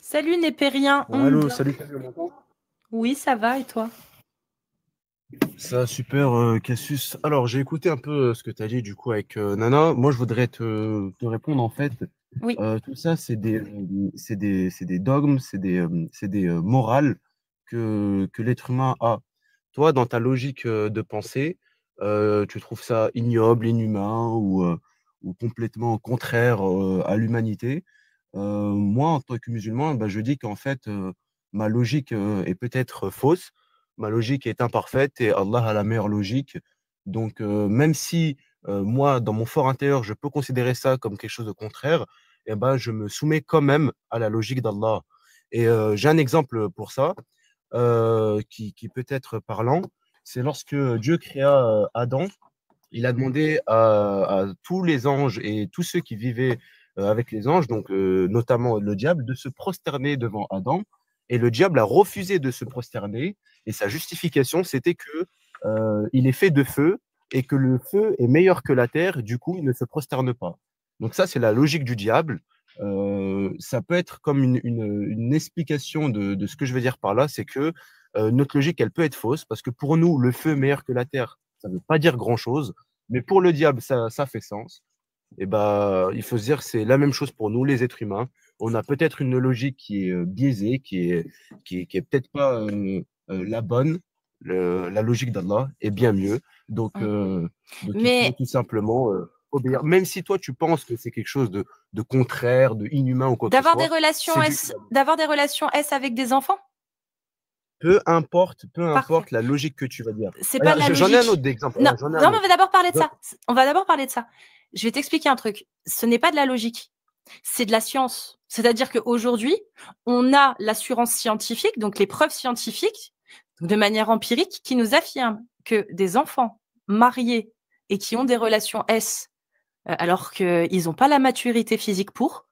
Salut Népérien, Allô, salut. Tu m'entends? Oui, ça va et toi? Ça, super, Cassius. Alors, j'ai écouté un peu ce que tu as dit du coup avec Nana. Moi, je voudrais te répondre en fait. Oui, Tout ça, c'est des dogmes, c'est des morales que l'être humain a. Toi, dans ta logique de pensée, tu trouves ça ignoble, inhumain ou complètement contraire à l'humanité. Moi, en tant que musulman, bah, je dis qu'en fait, ma logique est peut-être fausse, ma logique est imparfaite et Allah a la meilleure logique. Donc, même si moi, dans mon fort intérieur, je peux considérer ça comme quelque chose de contraire, eh ben, je me soumets quand même à la logique d'Allah. Et j'ai un exemple pour ça qui peut être parlant. C'est lorsque Dieu créa Adam, il a demandé à tous les anges et tous ceux qui vivaient avec les anges, donc notamment le diable, de se prosterner devant Adam. Et le diable a refusé de se prosterner. Et sa justification, c'était que il est fait de feu et que le feu est meilleur que la terre. Du coup, il ne se prosterne pas. Donc ça, c'est la logique du diable. Ça peut être comme une explication de ce que je veux dire par là, c'est que notre logique, elle peut être fausse, parce que pour nous, le feu est meilleur que la terre, ça ne veut pas dire grand-chose. Mais pour le diable, ça fait sens. Et bah, il faut se dire que c'est la même chose pour nous, les êtres humains. On a peut-être une logique qui est biaisée, qui est peut-être pas la bonne. La logique d'Allah est bien mieux. Donc, mm. euh, donc il faut Mais tout simplement obéir. Même si toi, tu penses que c'est quelque chose de contraire, de inhumain ou quoi que ce d'avoir des soit, relations c'est du S, d'avoir des relations S avec des enfants? peu Parfait. importe la logique que tu vas dire. C'est pas de Regarde, la j'en ai un logique. autre d'exemple. Non, Regarde, j'en ai non, un mais on autre. va d'abord parler de ça. On va d'abord parler de ça. Je vais t'expliquer un truc. Ce n'est pas de la logique. C'est de la science. C'est-à-dire qu'aujourd'hui, on a l'assurance scientifique, donc les preuves scientifiques, de manière empirique, qui nous affirment que des enfants mariés et qui ont des relations S, alors qu'ils n'ont pas la maturité physique pour,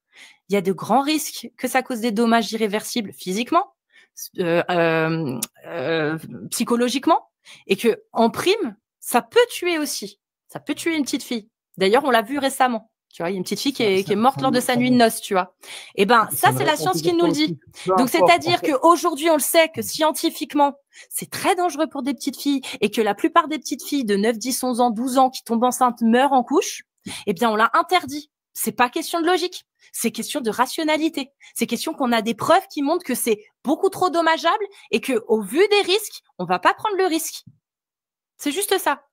il y a de grands risques que ça cause des dommages irréversibles physiquement, euh, euh, euh, psychologiquement, et que en prime, ça peut tuer aussi. Ça peut tuer une petite fille. D'ailleurs, on l'a vu récemment. Tu vois, il y a une petite fille qui est morte lors de sa nuit de noces, tu vois. Et ben, ça, Ça ne c'est la répond science qui toujours nous pas le au dit. truc. Peu Donc, importe. En c'est-à-dire fait, qu'aujourd'hui, on le sait que scientifiquement, c'est très dangereux pour des petites filles et que la plupart des petites filles de 9, 10, 11 ans, 12 ans qui tombent enceintes meurent en couche. Eh bien, on l'a interdit. C'est pas question de logique. C'est question de rationalité. C'est question qu'on a des preuves qui montrent que c'est beaucoup trop dommageable et que, au vu des risques, on va pas prendre le risque. C'est juste ça.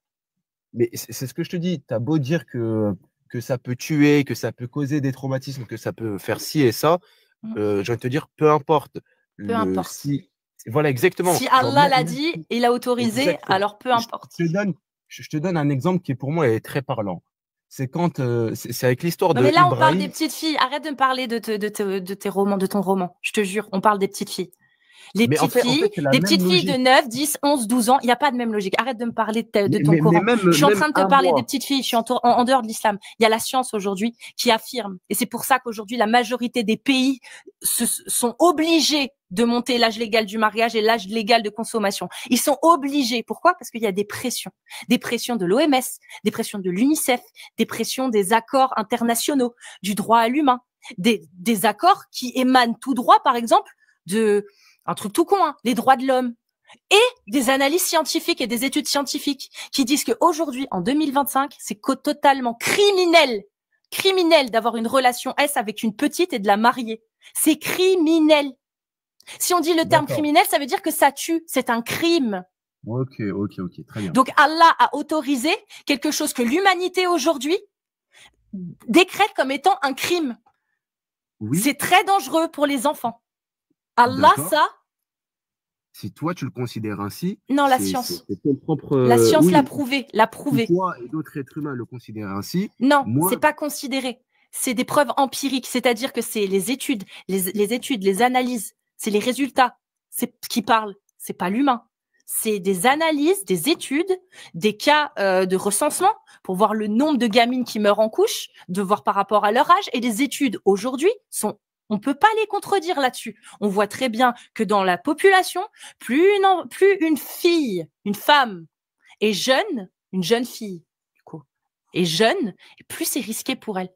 mais c'est ce que je te dis. Tu as beau dire que ça peut tuer, que ça peut causer des traumatismes, que ça peut faire ci et ça. Je vais te dire, peu importe. Peu Le, importe. si, voilà, exactement. Si Genre, Allah l'a même dit, si- il a autorisé, exactement. alors peu Je importe. te donne, je te donne un exemple qui, pour moi, est très parlant. C'est quand, c'est avec l'histoire Non, mais de là, on parle des Ibrahim. petites filles. Arrête de me parler de tes romans, de ton roman. Je te jure, on parle des petites filles. Les Mais petites en filles, fait, c'est la des même petites filles de logique. 9, 10, 11, 12 ans, il n'y a pas de même logique. Arrête de me parler de ton Mais Coran. Je suis en même train de te un parler des mois. petites filles, je suis en dehors de l'islam. Il y a la science aujourd'hui qui affirme, et c'est pour ça qu'aujourd'hui, la majorité des pays sont obligés de monter l'âge légal du mariage et l'âge légal de consommation. Ils sont obligés. Pourquoi? Parce qu'il y a des pressions. Des pressions de l'OMS, des pressions de l'UNICEF, des pressions des accords internationaux, du droit à l'humain, des accords qui émanent tout droit, par exemple, de un truc tout con, hein, les droits de l'homme, et des analyses scientifiques et des études scientifiques qui disent qu'aujourd'hui, en 2025, c'est totalement criminel d'avoir une relation S avec une petite et de la marier. C'est criminel. Si on dit le terme D'accord. criminel, ça veut dire que ça tue. C'est un crime. Ok, très bien. Donc Allah a autorisé quelque chose que l'humanité aujourd'hui décrète comme étant un crime. Oui, C'est très dangereux pour les enfants. Allah, d'accord. ça, Si toi tu le considères ainsi, non, la science. c'est ton propre. La science l'a Oui, prouvé, l'a si prouvé. toi et d'autres êtres humains le considèrent ainsi, Non, c'est moi, pas considéré. C'est des preuves empiriques, c'est-à-dire que c'est les études, les études, les analyses, c'est les résultats, c'est ce qui parle, c'est pas l'humain. C'est des analyses, des études, des cas de recensement pour voir le nombre de gamines qui meurent en couche, de voir par rapport à leur âge, et les études aujourd'hui sont, on peut pas les contredire là-dessus. On voit très bien que dans la population, plus une fille, une femme est jeune, une jeune fille, du coup, est jeune, plus c'est risqué pour elle.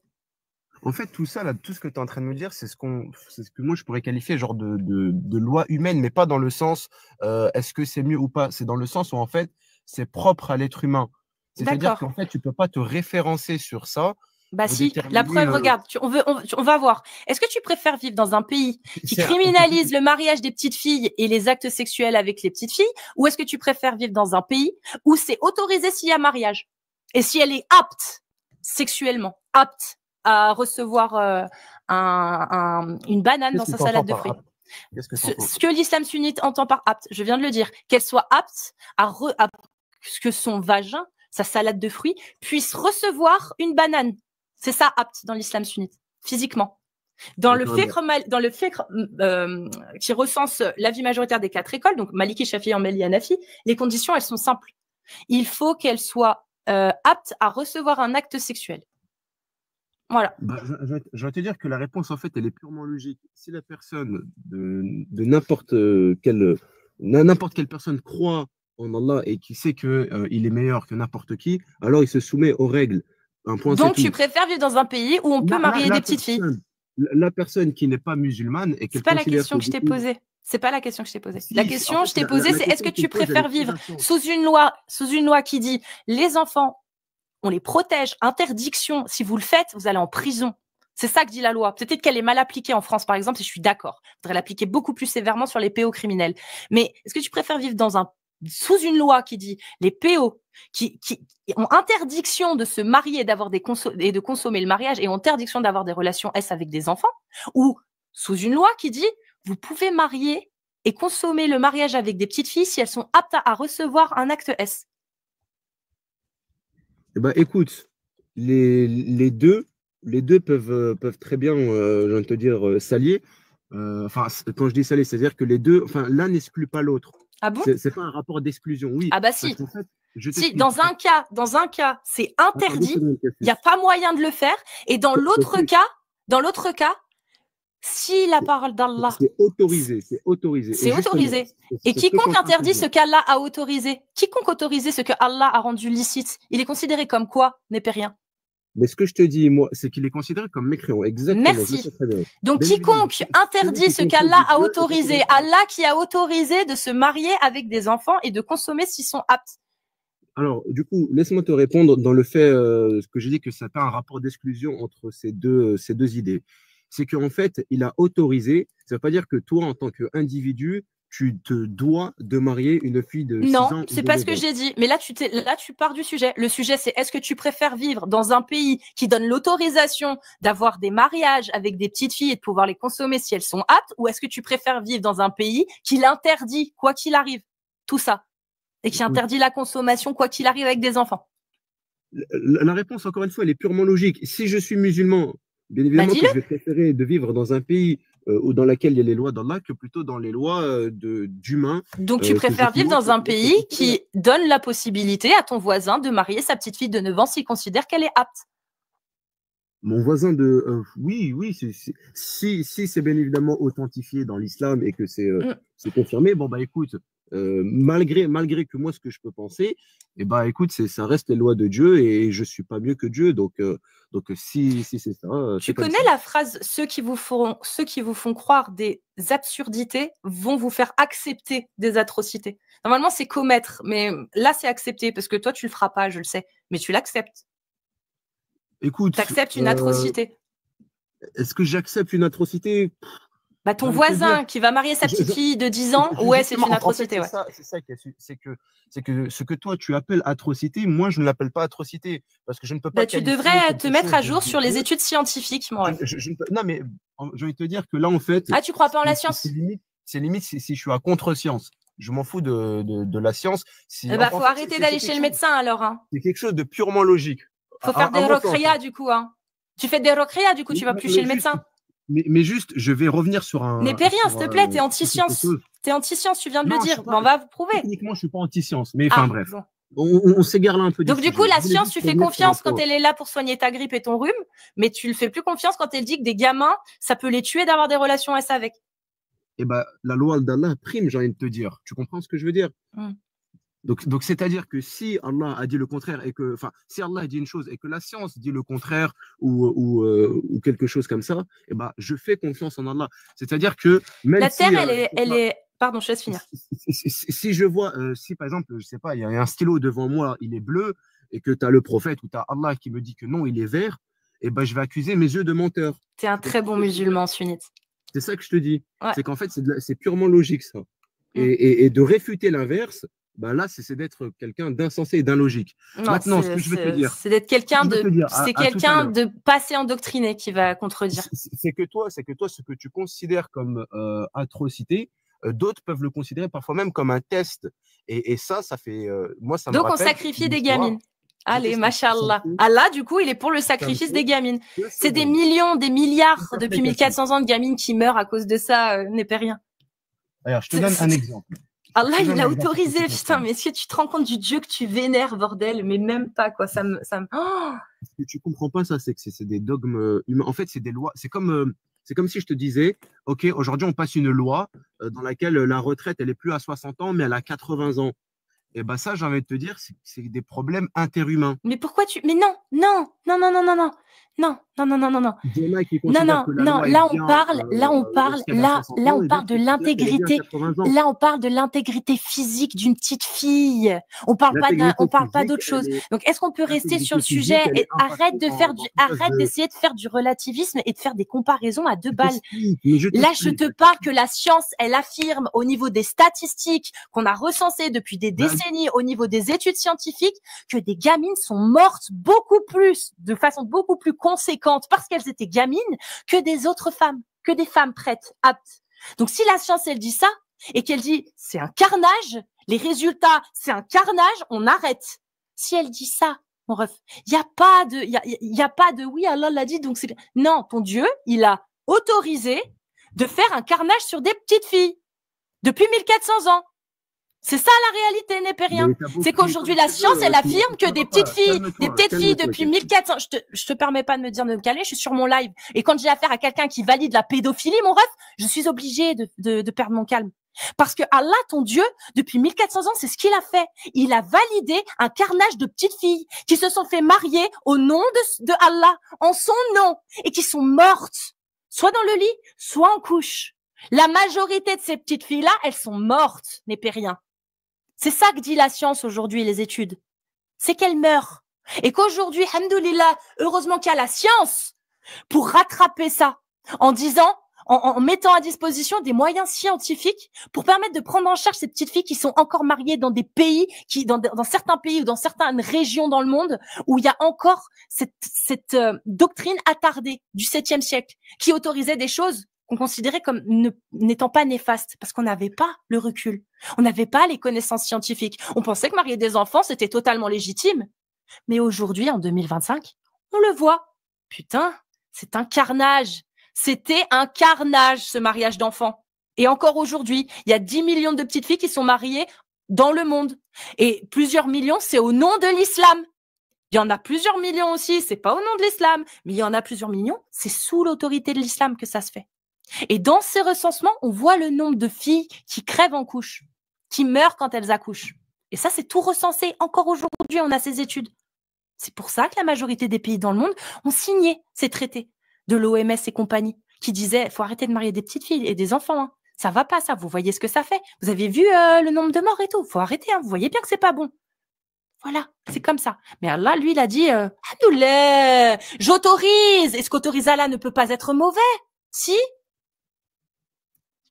En fait, tout ça, là, tout ce que tu es en train de me dire, c'est ce que moi je pourrais qualifier genre de loi humaine, mais pas dans le sens est-ce que c'est mieux ou pas. C'est dans le sens où en fait, c'est propre à l'être humain. C'est-à-dire D'accord. qu'en fait, tu peux pas te référencer sur ça Bah pour si, la déterminer. preuve, regarde, on va voir. Est-ce que tu préfères vivre dans un pays qui criminalise le mariage des petites filles et les actes sexuels avec les petites filles, ou est-ce que tu préfères vivre dans un pays où c'est autorisé s'il y a mariage et si elle est apte sexuellement, apte à recevoir une banane dans Qu'est-ce que sa tu entends salade de par fruits? apte? Qu'est-ce que tu Ce, entends? ce que l'islam sunnite entend par apte, je viens de le dire, qu'elle soit apte à que son vagin, sa salade de fruits, puisse recevoir une banane. C'est ça apte dans l'islam sunnite, physiquement. Dans le fiqh, qui recense l'avis majoritaire des 4 écoles, donc Maliki, Shafi'i, Hanbali, Hanafi, les conditions, elles sont simples. Il faut qu'elle soit apte à recevoir un acte sexuel. Voilà. Bah, je vais te dire que la réponse, en fait, elle est purement logique. Si la personne de n'importe quelle personne croit en Allah et qui sait que, il est meilleur que n'importe qui, alors il se soumet aux règles. Un point, c'est Donc, tout. tu préfères vivre dans un pays où on peut marier des petites filles? La personne qui n'est pas musulmane et C'est qu'elle pas la considère question que je t'ai posée. C'est pas la question que je t'ai posée. La en question que fait, je t'ai posée, c'est est-ce que question tu qu'elle pose, elle est préfères très vivre importante. sous une loi qui dit les enfants, on les protège, interdiction, si vous le faites, vous allez en prison. C'est ça que dit la loi. Peut-être qu'elle est mal appliquée en France, par exemple, et je suis d'accord. Il faudrait l'appliquer beaucoup plus sévèrement sur les PO criminels. Mais est-ce que tu préfères vivre sous une loi qui dit les PO qui ont interdiction de se marier et de consommer le mariage et ont interdiction d'avoir des relations S avec des enfants, ou sous une loi qui dit vous pouvez marier et consommer le mariage avec des petites filles si elles sont aptes à recevoir un acte S? Eh ben, écoute, les deux peuvent très bien, j'ai envie de te dire, s'allier. Enfin, quand je dis s'allier, c'est-à-dire que les deux, enfin, l'un n'exclut pas l'autre. Ah bon? C'est pas un rapport d'exclusion, oui. Ah bah Parce si. qu'en fait, je Si, t'explique. dans un cas, c'est Attends, deux interdit, secondes, il n'y a pas moyen de le faire. Et dans l'autre cas, si la parole d'Allah, c'est autorisé, c'est autorisé. Et c'est justement, autorisé. c'est Et ce que je suis en quiconque train de interdit dire. ce qu'Allah a autorisé, quiconque autorisé ce que Allah a rendu licite, il est considéré comme quoi? N'est pas rien. Mais ce que je te dis, moi, c'est qu'il est considéré comme mécréant. Exactement. Je Merci. sais très bien. Donc, Bien évidemment, quiconque interdit ce qu'Allah a autorisé, Allah qui a autorisé de se marier avec des enfants et de consommer s'ils sont aptes. Alors, du coup, laisse-moi te répondre dans le fait ce que j'ai dit que ça pas un rapport d'exclusion entre ces deux idées. C'est qu'en fait, il a autorisé, ça ne veut pas dire que toi, en tant qu'individu, tu te dois de marier une fille de 6 ans. Non, c'est pas ce que j'ai dit. Mais là, tu pars du sujet. Le sujet, c'est est-ce que tu préfères vivre dans un pays qui donne l'autorisation d'avoir des mariages avec des petites filles et de pouvoir les consommer si elles sont aptes, ou est-ce que tu préfères vivre dans un pays qui l'interdit, quoi qu'il arrive, tout ça, et qui interdit la consommation, quoi qu'il arrive, avec des enfants? La réponse, encore une fois, elle est purement logique. Si je suis musulman, bien évidemment que je vais préférer de vivre dans un pays dans lequel il y a les lois d'Allah que plutôt dans les lois d'humains. Donc, tu préfères vivre dans un pays qui donne la possibilité à ton voisin de marier sa petite fille de 9 ans s'il considère qu'elle est apte. Mon voisin oui, si c'est bien évidemment authentifié dans l'islam et que c'est confirmé, bon, bah écoute, malgré que moi, ce que je peux penser, et bah écoute, ça reste les lois de Dieu et je suis pas mieux que Dieu. Donc si c'est ça. Tu connais la phrase ceux qui vous font croire des absurdités vont vous faire accepter des atrocités. Normalement, c'est commettre, mais là, c'est accepter parce que toi, tu le feras pas, je le sais, mais tu l'acceptes. Écoute, tu acceptes une atrocité. Est-ce que j'accepte une atrocité? Bah, ton voisin qui va marier sa petite fille de 10 ans, ouais, c'est une atrocité. En fait, c'est ça c'est que ce que toi tu appelles atrocité, moi je ne l'appelle pas atrocité parce que je ne peux pas. Bah, tu devrais te mettre à jour sur les études scientifiques, mon rêve. Non, mais je vais te dire que là en fait. Ah, tu crois pas en la science? C'est limite si je suis à contre-science. Je m'en fous de la science. Bah, faut arrêter d'aller chez le médecin alors. Hein. C'est quelque chose de purement logique. Faut faire des rokriya du coup. Hein. Tu fais des rokriya du coup, tu vas plus chez le médecin. Mais juste, je vais revenir sur un. Mais pas rien, s'il te plaît, t'es anti-science. T'es anti-science, tu viens de le dire. On va vous prouver. Techniquement, je suis pas anti-science, mais enfin bref. Bon. On s'égare là un peu. Donc du coup, la science, tu fais confiance quand elle est là pour soigner ta grippe et ton rhume, mais tu le fais plus confiance quand elle dit que des gamins, ça peut les tuer d'avoir des relations S avec. Eh ben, la loi d'Allah prime, j'ai envie de te dire. Tu comprends ce que je veux dire? Donc c'est-à-dire que si Allah a dit le contraire et que, enfin, si Allah a dit une chose et que la science dit le contraire ou quelque chose comme ça, eh ben, je fais confiance en Allah. C'est-à-dire que même La Terre, si, elle est, pardon, je laisse finir. si je vois, si par exemple, je sais pas, il y a un stylo devant moi, il est bleu, et que tu as le prophète ou tu as Allah qui me dit que non, il est vert, eh ben, je vais accuser mes yeux de menteur. T'es un très bon musulman sunnite. C'est ça que je te dis. Ouais. C'est qu'en fait, c'est purement logique, ça. Et de réfuter l'inverse, bah là, c'est d'être quelqu'un d'insensé et d'illogique. Maintenant, ce que je veux te dire, c'est d'être quelqu'un de, c'est à tout à quelqu'un l'heure, de passé endoctriné qui va contredire. c'est que toi, ce que tu considères comme atrocité, d'autres peuvent le considérer parfois même comme un test. Et ça fait, moi, ça me Donc, on rappelle sacrifie une des histoire. gamines. Je Allez, t'explique. Ça me machallah. fait- Allah, du coup, il est pour le ça me sacrifice fait des gamines. 2 C'est des secondes. millions, des milliards Juste après, depuis Cathy. 1400 ans de gamines qui meurent à cause de ça, n'est pas rien. Regarde, je te donne un exemple. Allah, Je te il donne a un exemple pour que autorisé, tu putain, comprennes. mais est-ce que tu te rends compte du Dieu que tu vénères, bordel? Mais même pas, quoi. Oh, Ce que tu comprends pas, ça, c'est que c'est des dogmes humains. En fait, c'est des lois. C'est comme si je te disais, OK, aujourd'hui, on passe une loi dans laquelle la retraite, elle est plus à 60 ans, mais elle a 80 ans. Et ben ça, j'ai envie de te dire, c'est des problèmes interhumains. mais pourquoi tu, mais non, non, non, non, non, non, non, non, non, non, non, non, non. Il y en a qui Non, considèrent non, que la non, loi est bien lorsqu'elle a 60 là, ans on et parle d'autres de qui considèrent qu'elle est bien à l'intégrité. 80 ans. Là, on parle de l'intégrité physique d'une petite fille. On parle pas L'intégrité on parle pas physique, d'autre chose. Donc, est-ce qu'on peut rester sur l'intégrité le physique, sujet elle et est impactée arrête d'essayer de faire du relativisme et de faire des comparaisons à deux Je balles. t'explique, mais je Là, je t'explique. te parle que la science, elle affirme au niveau des statistiques qu'on a recensées depuis des Ben, décennies, au niveau des études scientifiques, que des gamines sont mortes beaucoup plus, de façon beaucoup plus conséquente parce qu'elles étaient gamines que des autres femmes, que des femmes prêtes, aptes. Donc, si la science, elle dit ça et qu'elle dit c'est un carnage, les résultats, c'est un carnage, on arrête. Si elle dit ça, mon ref, il y a pas de oui, Allah l'a dit, donc c'est bien. Non, ton Dieu, il a autorisé de faire un carnage sur des petites filles depuis 1400 ans. C'est ça la réalité, n'est pas rien. C'est qu'aujourd'hui, la science, elle affirme que des petites filles depuis 1400, je te permets pas de me dire de me calmer, je suis sur mon live. Et quand j'ai affaire à quelqu'un qui valide la pédophilie, mon ref, je suis obligée de perdre mon calme. Parce que Allah, ton Dieu, depuis 1400 ans, c'est ce qu'il a fait. Il a validé un carnage de petites filles qui se sont fait marier au nom de Allah, en son nom, et qui sont mortes, soit dans le lit, soit en couche. La majorité de ces petites filles-là, elles sont mortes, n'est pas rien. C'est ça que dit la science aujourd'hui, les études. C'est qu'elles meurent. Et qu'aujourd'hui, hamdoulillah, heureusement qu'il y a la science pour rattraper ça, en disant, en mettant à disposition des moyens scientifiques pour permettre de prendre en charge ces petites filles qui sont encore mariées dans des pays, dans certains pays ou dans certaines régions dans le monde où il y a encore cette doctrine attardée du 7e siècle qui autorisait des choses qu'on considérait comme n'étant pas néfastes parce qu'on n'avait pas le recul, on n'avait pas les connaissances scientifiques. On pensait que marier des enfants, c'était totalement légitime. Mais aujourd'hui, en 2025, on le voit. Putain, c'est un carnage. C'était un carnage, ce mariage d'enfants. Et encore aujourd'hui, il y a 10 millions de petites filles qui sont mariées dans le monde. Et plusieurs millions, c'est au nom de l'islam. Il y en a plusieurs millions aussi, c'est pas au nom de l'islam, mais il y en a plusieurs millions, c'est sous l'autorité de l'islam que ça se fait. Et dans ces recensements, on voit le nombre de filles qui crèvent en couche, qui meurent quand elles accouchent. Et ça, c'est tout recensé. Encore aujourd'hui, on a ces études. C'est pour ça que la majorité des pays dans le monde ont signé ces traités de l'OMS et compagnie qui disaient faut arrêter de marier des petites filles et des enfants. Hein. Ça va pas, ça. Vous voyez ce que ça fait. Vous avez vu le nombre de morts et tout. Faut arrêter. Hein. Vous voyez bien que c'est pas bon. Voilà, c'est comme ça. Mais Allah, lui, il a dit Alhamdoulilah, j'autorise. Est-ce qu'autoriser Allah ne peut pas être mauvais? Si.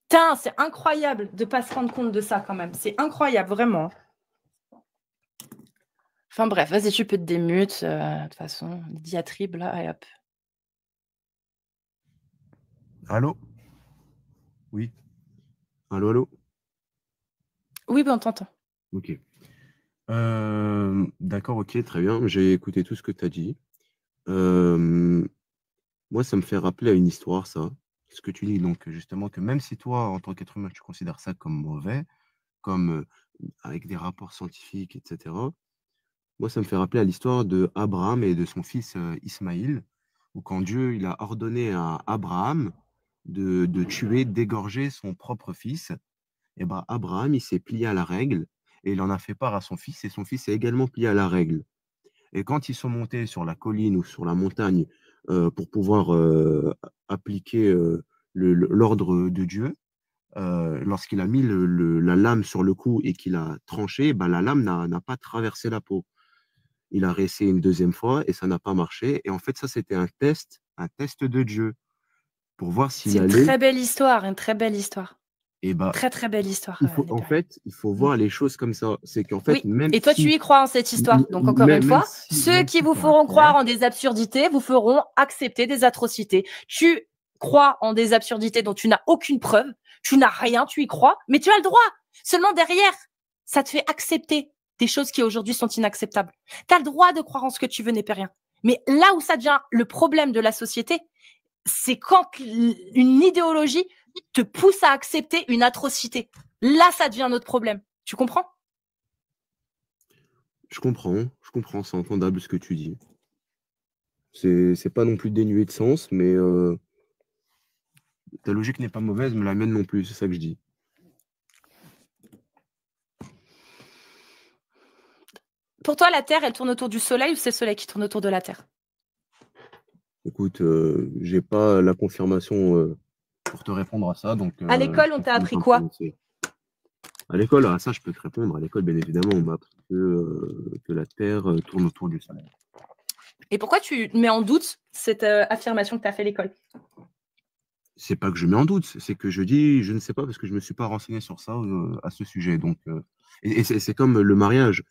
Putain, c'est incroyable de pas se rendre compte de ça quand même. C'est incroyable, vraiment. Enfin bref, vas-y, tu peux te démute. De toute façon, diatribe là, et hop. Allô? Oui. Allô, allô? Oui, ben on t'entend. Ok. D'accord, ok, très bien. J'ai écouté tout ce que tu as dit. Moi, ça me fait rappeler à une histoire, ça. Ce que tu dis, donc, justement, que même si toi, en tant qu'être humain, tu considères ça comme mauvais, comme avec des rapports scientifiques, etc., moi, ça me fait rappeler à l'histoire de Abraham et de son fils Ismaïl, où quand Dieu il a ordonné à Abraham de tuer, d'égorger son propre fils, et ben Abraham, il s'est plié à la règle et il en a fait part à son fils, et son fils est également plié à la règle. Et quand ils sont montés sur la colline ou sur la montagne pour pouvoir appliquer l'ordre de Dieu, lorsqu'il a mis la lame sur le cou et qu'il a tranché, ben, la lame n'a pas traversé la peau. Il a réessayé une deuxième fois et ça n'a pas marché. Et en fait, ça, c'était un test de Dieu pour voir s'il C'est une allait. très belle histoire, une très belle histoire. Et bah, Très, très belle histoire, en Népérien. fait, il faut voir les choses comme ça. C'est qu'en fait, Oui, même et toi, tu si, y crois en cette histoire. Donc, encore une même fois, si, ceux même qui si vous sur la feront croire terre, en des absurdités vous feront accepter des atrocités. Tu crois en des absurdités dont tu n'as aucune preuve, tu n'as rien, tu y crois, mais tu as le droit. Seulement derrière, ça te fait accepter des choses qui aujourd'hui sont inacceptables. Tu as le droit de croire en ce que tu veux, Népérien. Mais là où ça devient le problème de la société, c'est quand une idéologie te pousse à accepter une atrocité. Là, ça devient notre problème. Tu comprends? je comprends, c'est entendable ce que tu dis. C'est pas non plus dénué de sens, mais ta logique n'est pas mauvaise, mais la mienne non plus, c'est ça que je dis. Pour toi, la Terre, elle tourne autour du Soleil ou c'est le Soleil qui tourne autour de la Terre? Écoute, j'ai pas la confirmation pour te répondre à ça, donc À je l'école, on t'a préfère ne appris pas me quoi? prononcer. À l'école, à ça, je peux te répondre. À l'école, bien évidemment, on m'a appris que la Terre tourne autour du Soleil. Et pourquoi tu mets en doute cette affirmation que tu as fait à l'école? C'est pas que je mets en doute, c'est que je dis, je ne sais pas parce que je me suis pas renseigné sur ça à ce sujet. Donc, et c'est comme le mariage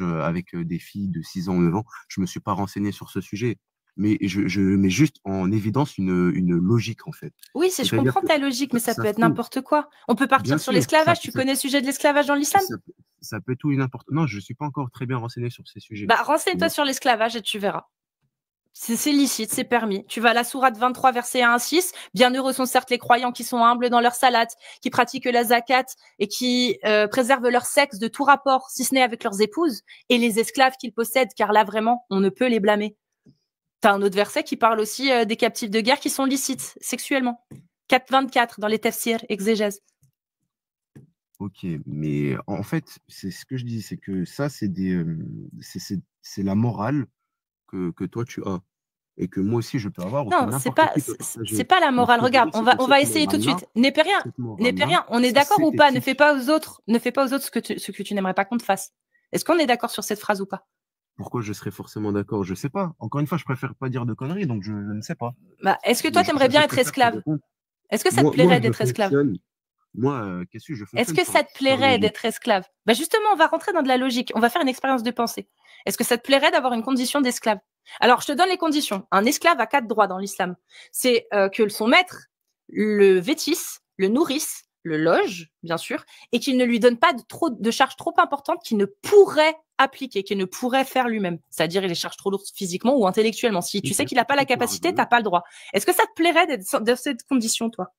avec des filles de 6 ans, 9 ans, je me suis pas renseigné sur ce sujet. Mais je mets juste en évidence une logique, en fait. Oui, je C'est-à-dire comprends que ta logique, mais ça ça peut être peut, n'importe quoi. On peut partir bien sur sûr, l'esclavage. Tu connais le sujet de l'esclavage dans l'islam? ça, ça peut tout et n'importe. Non, je suis pas encore très bien renseigné sur ces sujets. Bah, renseigne-toi sur l'esclavage et tu verras. C'est licite, c'est permis. Tu vas à la sourate 23, verset 1 à 6. Bienheureux sont certes les croyants qui sont humbles dans leur salat, qui pratiquent la zakat et qui préservent leur sexe de tout rapport, si ce n'est avec leurs épouses, et les esclaves qu'ils possèdent, car là, vraiment, on ne peut les blâmer. T'as un autre verset qui parle aussi des captifs de guerre qui sont licites sexuellement. 4,24 dans les tafsirs, exégèse. Ok, mais en fait, c'est ce que je dis, c'est que ça, c'est la morale que toi tu as et que moi aussi je peux avoir ou que Non, n'importe qui peut partager. c'est pas la Mais ce morale. que je veux Regarde, dire, c'est que on va essayer tout de suite. cette N'est morale-là, rien. On est c'est d'accord ou cette pas? éthique. Ne fais pas aux autres ce que tu n'aimerais pas qu'on te fasse. Est-ce qu'on est d'accord sur cette phrase ou pas? Pourquoi je serais forcément d'accord? Je sais pas. Encore une fois, je préfère pas dire de conneries, donc je ne sais pas. Bah, est-ce que toi, t'aimerais Je bien être préfère te esclave? répondre. Est-ce que ça te Moi, plairait je d'être esclave? fonctionne. Moi, qu'est-ce que je Est-ce fonctionne que ça te sur plairait logique. d'être esclave? Bah justement, on va rentrer dans de la logique. On va faire une expérience de pensée. Est-ce que ça te plairait d'avoir une condition d'esclave? Alors, je te donne les conditions. Un esclave a 4 droits dans l'islam. C'est que son maître le vêtisse, le nourrisse, le loge, bien sûr, et qu'il ne lui donne pas de charges trop importantes qu'il ne pourrait appliquer, qu'il ne pourrait faire lui-même. C'est-à-dire les charges trop lourdes physiquement ou intellectuellement. Si tu sais Ok, qu'il n'a pas la capacité, t'as pas le droit. Est-ce que ça te plairait d'être dans cette condition, toi?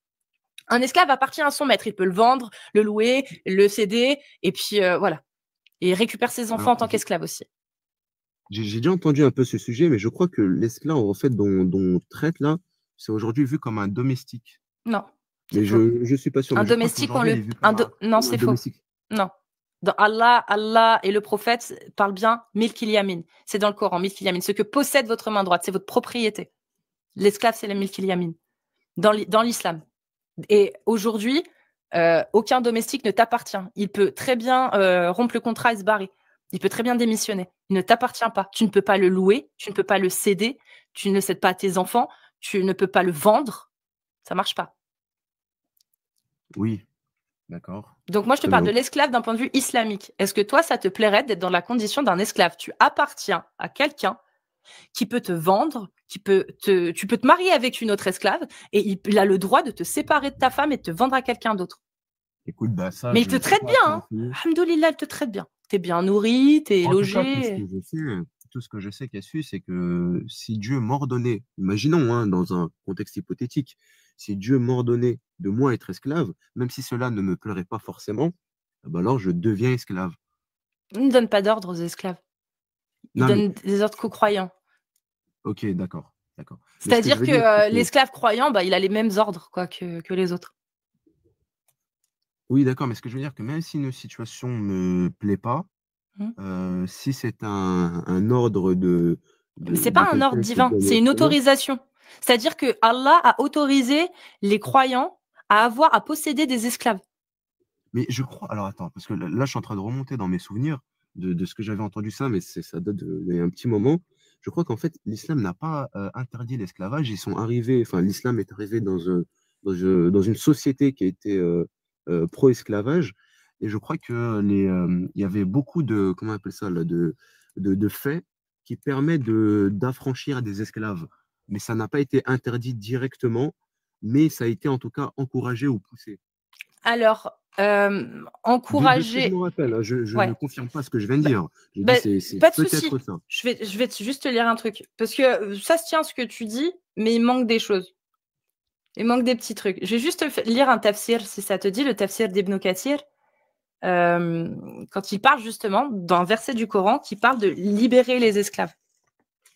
Un esclave appartient à son maître. Il peut le vendre, le louer, le céder, et puis voilà. Et il récupère ses enfants alors, en tant qu'esclave aussi. j'ai déjà entendu un peu ce sujet, mais je crois que l'esclave, en fait, dont on traite là, c'est aujourd'hui vu comme un domestique. Non, c'est Mais faux. je suis pas sûr, Un mais je crois domestique, qu'aujourd'hui, il est vu non, comme un c'est faux. domestique. Non. Dans Allah et le prophète parlent bien milkil yamin. C'est dans le Coran, milkil yamin. Ce que possède votre main droite, c'est votre propriété. L'esclave, c'est le milkil yamin. Dans l'islam. Et aujourd'hui, aucun domestique ne t'appartient. Il peut très bien rompre le contrat et se barrer. Il peut très bien démissionner. Il ne t'appartient pas. Tu ne peux pas le louer, tu ne peux pas le céder, tu ne le cèdes pas à tes enfants, tu ne peux pas le vendre. Ça marche pas. Oui, d'accord. Donc moi, je te Très parle bien. de l'esclave d'un point de vue islamique. Est-ce que toi, ça te plairait d'être dans la condition d'un esclave? Tu appartiens à quelqu'un qui peut te vendre, tu peux te marier avec une autre esclave et il a le droit de te séparer de ta femme et de te vendre à quelqu'un d'autre. Écoute, bah ça, Mais il je te ne sais traite pas à bien, te hein. renseigner. Alhamdoulilah, il te traite bien. T'es bien nourri, t'es En tout cas, logé. tout ce que je sais, Cassius, c'est que si Dieu m'ordonnait, imaginons, hein, dans un contexte hypothétique, si Dieu m'ordonnait de moi être esclave, même si cela ne me plairait pas forcément, eh ben alors je deviens esclave. Il ne donne pas d'ordre aux esclaves. Il Non, mais, donne des ordres qu'aux croyants. ok, d'accord, d'accord. Mais ce que je C'est-à-dire veux que dire, c'est que, l'esclave croyant, bah, il a les mêmes ordres quoi, que les autres. Oui, d'accord, mais ce que je veux dire, que même si une situation me plaît pas, Hmm. si c'est un ordre Mais c'est de pas un ordre quelqu'un qui divin, donne c'est une non? autorisation. C'est-à-dire que Allah a autorisé les croyants à posséder des esclaves. Mais je crois, alors attends, parce que là, je suis en train de remonter dans mes souvenirs de ce que j'avais entendu ça, mais ça date d'il y a un petit moment. Je crois qu'en fait, l'islam n'a pas interdit l'esclavage. Ils sont arrivés, enfin, l'islam est arrivé dans une société qui a été pro-esclavage. Et je crois que il y avait beaucoup de, comment on appelle ça, là, de faits qui permettent d'affranchir des esclaves. Mais ça n'a pas été interdit directement, mais ça a été en tout cas encouragé ou poussé. Alors, De ce que je encourager, me rappelle, hein, je ne ouais, confirme pas ce que je viens de bah, dire. Je dis bah, c'est pas de souci. peut-être ça. Je vais juste te lire un truc parce que ça se tient ce que tu dis, mais il manque des choses. Il manque des petits trucs. Je vais juste lire un tafsir si ça te dit, le tafsir d'Ibn Kathir. Quand il parle justement d'un verset du Coran qui parle de libérer les esclaves.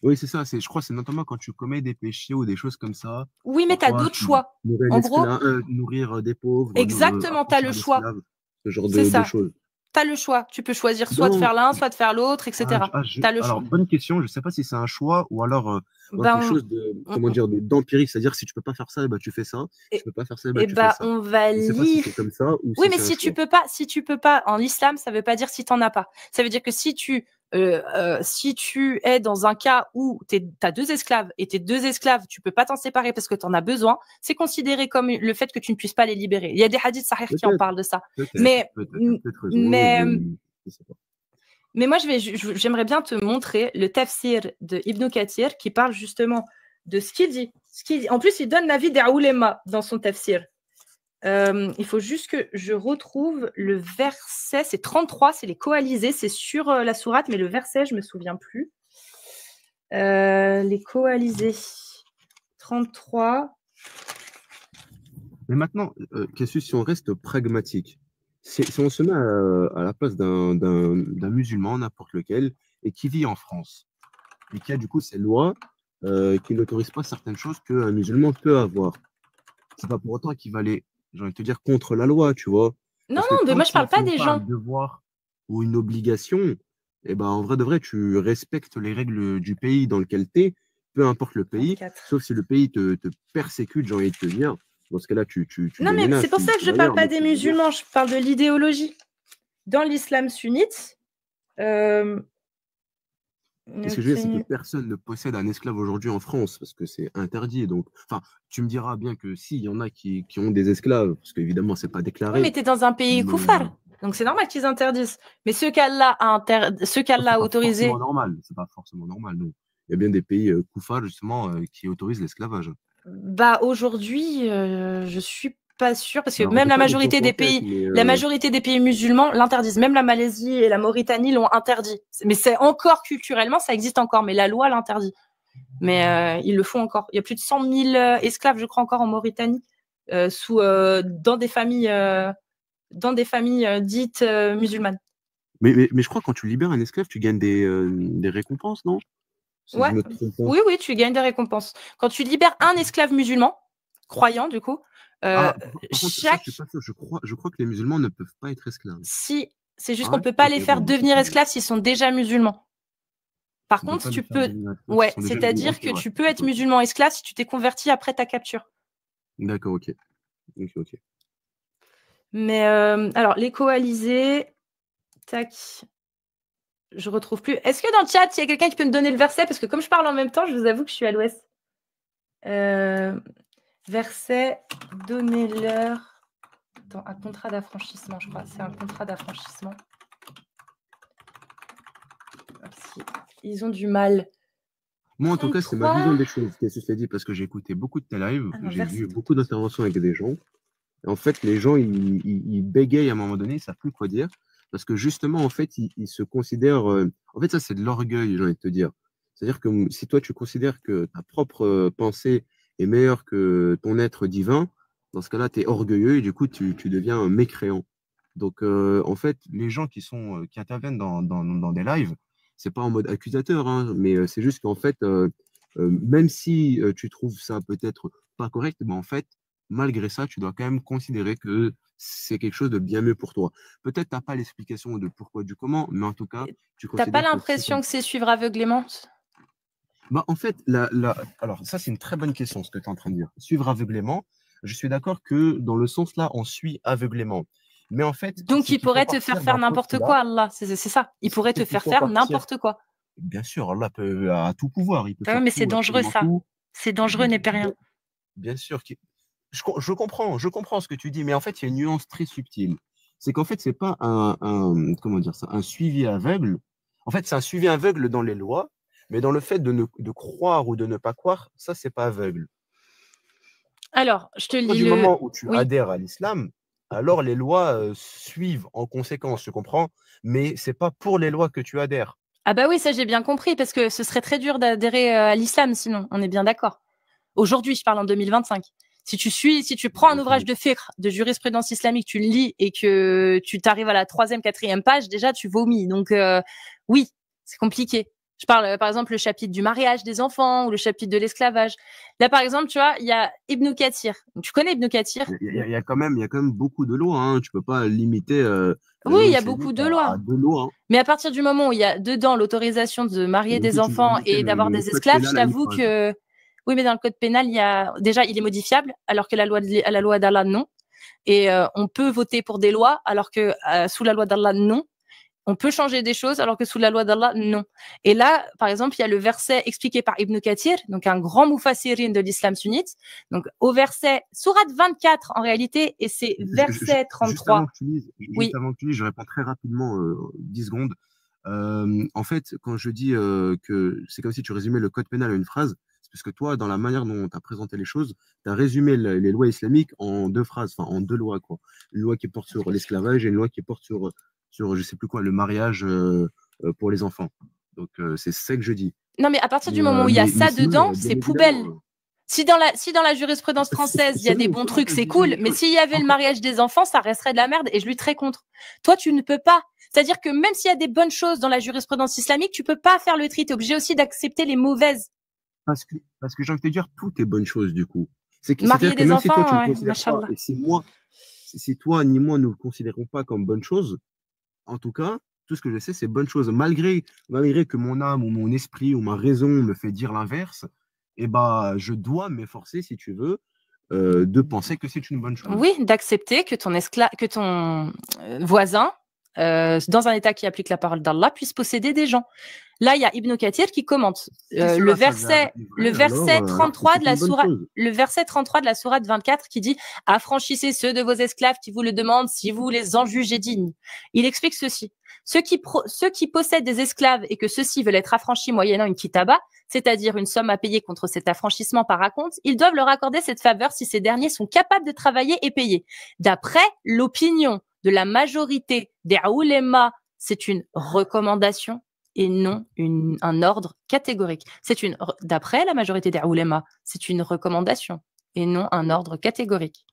Oui, c'est ça. Je crois que c'est notamment quand tu commets des péchés ou des choses comme ça. Oui, mais tu as Parfois, d'autres choix. nourrir, En gros, nourrir des pauvres, exactement, tu as le affranchir choix. l'esclave, ce genre C'est de ça. choses. Tu as le choix. Tu peux choisir soit de Dans, faire l'un, soit de faire l'autre, etc. Tu as le alors, choix. bonne question. Je ne sais pas si c'est un choix ou alors dans quelque Ben, chose comment dire, d'empirique. C'est-à-dire, si tu peux pas faire ça, eh ben, tu fais ça. Si tu et, peux pas faire ça, eh ben, et tu fais ben, ça. on va Je ne sais pas si lire. c'est comme ça ou Oui, si mais c'est un choix. si tu peux pas, en islam, ça veut pas dire si t'en as pas. Ça veut dire que si tu es dans un cas où t'as deux esclaves et tes deux esclaves, tu peux pas t'en séparer parce que t'en as besoin, c'est considéré comme le fait que tu ne puisses pas les libérer. Il y a des hadiths sahih qui en Peut-être, parlent de ça. peut-être, Mais, peut-être. Tu as peut-être raison. mais, Je sais pas. mais moi, j'aimerais bien te montrer le tafsir de Ibn Kathir qui parle justement de ce qu'il dit. En plus, il donne l'avis des ulema dans son tafsir. Il faut juste que je retrouve le verset, c'est 33, c'est les coalisés, c'est sur la sourate, mais le verset, je ne me souviens plus. Les coalisés, 33. Mais maintenant, Cassius, si on reste pragmatique, si on se met à la place d'un musulman, n'importe lequel, et qui vit en France, et qui a du coup ces lois qui n'autorisent pas certaines choses qu'un musulman peut avoir, c'est pas pour autant qu'il va aller, j'ai envie de te dire, contre la loi, tu vois. Non, Parce que non, mais tant moi, je que ça parle pas finit des pas un gens. devoir ou une obligation, eh ben, en vrai de vrai, tu respectes les règles du pays dans lequel tu es, peu importe le pays, 34. sauf si le pays te persécute, j'ai envie de te dire. Dans ce cas-là, tu Non, mais c'est déménages, pour ça que tu je vas ne parle ailleurs. pas Mais ce des que je veux dire, musulmans, je parle de l'idéologie. Dans l'islam sunnite, euh, et ce que je veux dire, c'est que personne ne possède un esclave aujourd'hui en France, parce que c'est interdit. Donc, enfin, tu me diras bien que si, il y en a qui ont des esclaves, parce qu'évidemment, c'est pas oui, mais déclaré. tu es dans un pays Mais koufar, donc c'est normal qu'ils interdisent. Mais ceux qu'Allah c'est a pas forcément autorisés, normal. C'est pas forcément normal, non. Il y a bien des pays koufars, justement, qui autorisent l'esclavage. bah aujourd'hui, je suis pas sûre parce que Alors, même j'ai pas d'exemple en tête, mais la majorité des pays musulmans l'interdisent. Même la Malaisie et la Mauritanie l'ont interdit. Mais c'est encore culturellement, ça existe encore, mais la loi l'interdit. Mais ils le font encore. Il y a plus de 100 000 esclaves, je crois, encore en Mauritanie, dans des familles dites musulmanes. mais je crois que quand tu libères un esclave, tu gagnes des récompenses, non? Si je Ouais, me trompe pas. oui, oui, tu gagnes des récompenses. Quand tu libères un esclave musulman, croyant du coup, Ah, par contre, ça, je suis chaque pas sûr. Je crois que les musulmans ne peuvent pas être esclaves. si c'est juste Ah qu'on ouais? peut pas Ok, les bon, faire bah, c'est devenir tout bon. esclaves s'ils sont déjà musulmans. Par On peut contre, pas les tu faire peux, devenir esclaves s'ils ouais, sont déjà musulmans. c'est-à-dire Ok, que ouais. tu peux Ok, être ok. musulman esclave si tu t'es converti après ta capture. D'accord, ok. Ok, ok. Mais alors les coalisés, tac, je retrouve plus. Est-ce que dans le chat il y a quelqu'un qui peut me donner le verset parce que comme je parle en même temps, je vous avoue que je suis à l'ouest. Verset, donnez-leur. Attends, un contrat d'affranchissement, je crois. C'est un contrat d'affranchissement. Ils ont du mal. Moi, en tout cas, c'est ma 33. vision des choses, qu'est-ce que je t'ai dit, parce que j'ai écouté beaucoup de tes lives, Ah non, j'ai verset vu 30. beaucoup d'interventions avec des gens. Et en fait, les gens, ils bégayent à un moment donné, ils ne savent plus quoi dire, parce que justement, en fait, ils se considèrent. En fait, ça, c'est de l'orgueil, j'ai envie de te dire. C'est-à-dire que si toi, tu considères que ta propre pensée est meilleure que ton être divin, dans ce cas-là, tu es orgueilleux et du coup, tu deviens un mécréant. Donc, en fait, les gens qui interviennent dans des lives, c'est pas en mode accusateur, hein, mais c'est juste qu'en fait, même si tu trouves ça peut-être pas correct, mais en fait, malgré ça, tu dois quand même considérer que c'est quelque chose de bien mieux pour toi. Peut-être tu n'as pas l'explication de pourquoi, du comment, mais en tout cas, tu T'as pas considères que c'est l'impression comme que c'est suivre aveuglément? bah, en fait, alors ça, c'est une très bonne question, ce que tu es en train de dire. Suivre aveuglément, je suis d'accord que dans le sens là, on suit aveuglément. Mais en fait, Donc, c'est il qu'il faut pourrait te faire partir faire d'un n'importe postulat, quoi, Allah. C'est ça. Il pourrait te c'est qu'il faire faut faire partir. n'importe quoi. Bien sûr, Allah peut, a tout pouvoir, il peut Ah ouais, faire mais c'est tout, dangereux, absolument ça. tout. C'est dangereux, n'est pas rien. Bien, bien sûr, je comprends ce que tu dis, mais en fait, il y a une nuance très subtile. C'est qu'en fait, c'est pas comment dire ça, un suivi aveugle. En fait, c'est un suivi aveugle dans les lois, mais dans le fait de croire ou de ne pas croire, ça, c'est pas aveugle. Alors, je te Toi, lis du le. moment où tu Oui. adhères à l'islam, alors les lois suivent en conséquence, tu comprends? Mais c'est pas pour les lois que tu adhères. Ah bah oui, ça j'ai bien compris, parce que ce serait très dur d'adhérer à l'islam, sinon, on est bien d'accord. Aujourd'hui, je parle en 2025. Si tu prends un ouvrage de fiqh, de jurisprudence islamique, tu le lis et que tu t'arrives à la 3e, 4e page, déjà tu vomis. Donc oui, c'est compliqué. Je parle par exemple le chapitre du mariage des enfants ou le chapitre de l'esclavage. Là par exemple, tu vois, il y a Ibn Kathir. Tu connais Ibn Kathir? Il y a il y a quand même beaucoup de lois, hein. Tu peux pas limiter la Oui, loi il y a beaucoup islamique de lois. à deux lois, hein. Mais à partir du moment où il y a dedans l'autorisation de marier Et des aussi, tu veux enfants limiter et d'avoir le des code esclaves, je pénal à une t'avoue phrase. que oui, mais dans le code pénal, il y a déjà il est modifiable, alors que la loi d'Allah non. Et on peut voter pour des lois, alors que sous la loi d'Allah non. On peut changer des choses, alors que sous la loi d'Allah non. Et là, par exemple, il y a le verset expliqué par Ibn Kathir, donc un grand mufassirin de l'islam sunnite. Donc au verset sourate 24 en réalité, et c'est verset Juste avant 33. que tu lises, Oui. je réponds très rapidement, 10 secondes. En fait, quand je dis que c'est comme si tu résumais le code pénal à une phrase, c'est parce que toi, dans la manière dont tu as présenté les choses, tu as résumé les lois islamiques en deux phrases, enfin en deux lois, quoi. Une loi qui porte sur l'esclavage et une loi qui porte sur je sais plus quoi, le mariage pour les enfants. Donc, c'est ça que je dis. Non, mais à partir du moment où il y a Mais ça sinon, dedans, bien c'est évidemment, poubelle. Si dans la jurisprudence française, il y a des bons selon trucs, ta c'est vision cool. des Mais choses. s'il y avait le Encore, mariage des enfants, ça resterait de la merde et je lutterais contre. Toi, tu ne peux pas. C'est-à-dire que même s'il y a des bonnes choses dans la jurisprudence islamique, tu peux pas faire le tri. Tu es obligé aussi d'accepter les mauvaises. parce que j'ai envie de te dire, tout est bonne chose, du coup. C'est-à-dire Marier que des même si toi, tu ne enfants, le ouais, considères pas, machallah. et si toi ni moi, nous ne le considérons pas comme bonne chose, en tout cas, tout ce que je sais, c'est bonne chose. Malgré que mon âme ou mon esprit ou ma raison me fait dire l'inverse, eh ben, je dois m'efforcer, si tu veux, de penser que c'est une bonne chose. Oui, d'accepter que ton voisin, dans un État qui applique la parole d'Allah, puisse posséder des gens. Là, il y a Ibn Kathir qui commente Si le cela s'avère verset, être le vrai, verset alors 33 de c'est la une bonne sourate, chose. le verset 33 de la sourate 24 qui dit affranchissez ceux de vos esclaves qui vous le demandent si vous les en jugez dignes. Il explique ceci. Ceux qui possèdent des esclaves et que ceux-ci veulent être affranchis moyennant une kitaba, c'est-à-dire une somme à payer contre cet affranchissement par acompte, ils doivent leur accorder cette faveur si ces derniers sont capables de travailler et payer. D'après l'opinion de la majorité des oulémas, c'est une recommandation et non un ordre catégorique. D'après la majorité des oulémas, c'est une recommandation et non un ordre catégorique.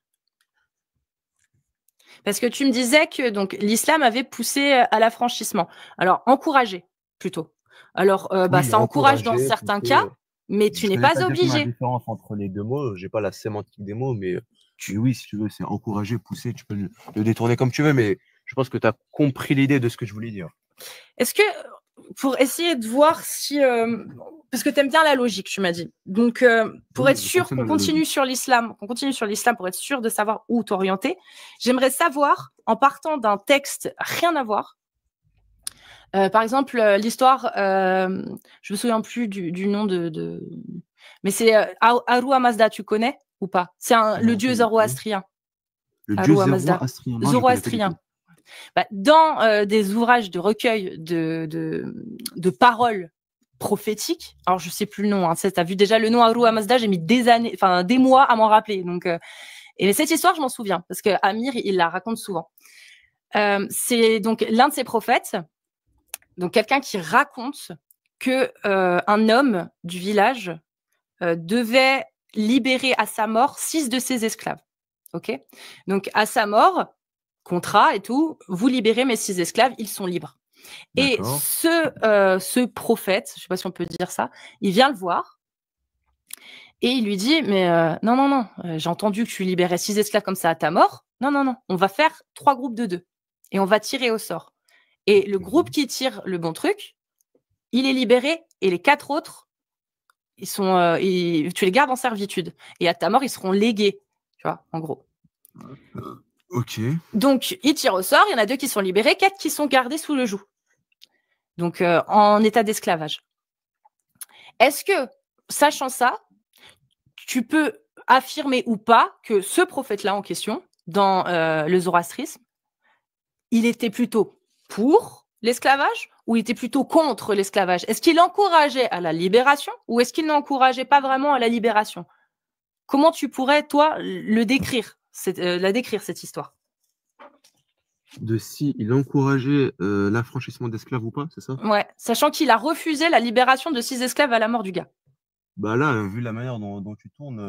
Parce que tu me disais que donc l'islam avait poussé à l'affranchissement. Alors, encouragé plutôt. Alors, Oui, ça encourage dans encourager, certains pousser. cas, mais tu Je n'es connais pas pas exactement la obligé. différence entre les deux mots. J'ai pas la sémantique des mots, mais oui, si tu veux, c'est encourager, pousser. Tu peux le détourner comme tu veux, mais je pense que tu as compris l'idée de ce que je voulais dire. Est-ce que, pour essayer de voir si... parce que tu aimes bien la logique, tu m'as dit. Donc, pour Oui, être je sûr fonctionne qu'on à la continue logique. sur l'islam, pour être sûr de savoir où t'orienter, j'aimerais savoir, en partant d'un texte rien à voir, par exemple, l'histoire, je me souviens plus du nom mais c'est Ahura Mazda, tu connais ou pas? C'est le Non, pas dieu du tout. zoroastrien. Le dieu Ahura zéro Mazda, astrien. Non, je connais pas du zoroastrien. tout. Bah, dans des ouvrages de recueil de paroles prophétiques, alors je sais plus le nom, hein, tu as vu déjà le nom Ahura Mazda, j'ai mis des années, enfin des mois à m'en rappeler. Donc, et cette histoire, je m'en souviens parce que Amir, il la raconte souvent. C'est donc l'un de ses prophètes, donc quelqu'un qui raconte que un homme du village devait libérer à sa mort 6 de ses esclaves. Ok. Donc à sa mort, contrat et tout, vous libérez mes 6 esclaves, ils sont libres. Et D'accord. ce prophète, je sais pas si on peut dire ça, il vient le voir Et il lui dit, mais non, non, non, j'ai entendu que tu libérais 6 esclaves comme ça à ta mort. Non, non, non, on va faire 3 groupes de 2 et on va tirer au sort. Et le groupe qui tire le bon truc, il est libéré et les 4 autres, tu les gardes en servitude. Et à ta mort, ils seront légués, tu vois, en gros. Ok. Donc, il tire au sort, il y en a 2 qui sont libérés, 4 qui sont gardés sous le joug. Donc, en état d'esclavage. Est-ce que, sachant ça, tu peux affirmer ou pas que ce prophète-là en question, dans le zoroastrisme, il était plutôt pour l'esclavage ou il était plutôt contre l'esclavage? Est-ce qu'il encourageait à la libération ou est-ce qu'il n'encourageait pas vraiment à la libération? Comment tu pourrais, toi, la décrire, cette histoire? De si il encourageait l'affranchissement d'esclaves ou pas, c'est ça? Ouais, sachant qu'il a refusé la libération de 6 esclaves à la mort du gars. Bah là, vu la manière dont tu tournes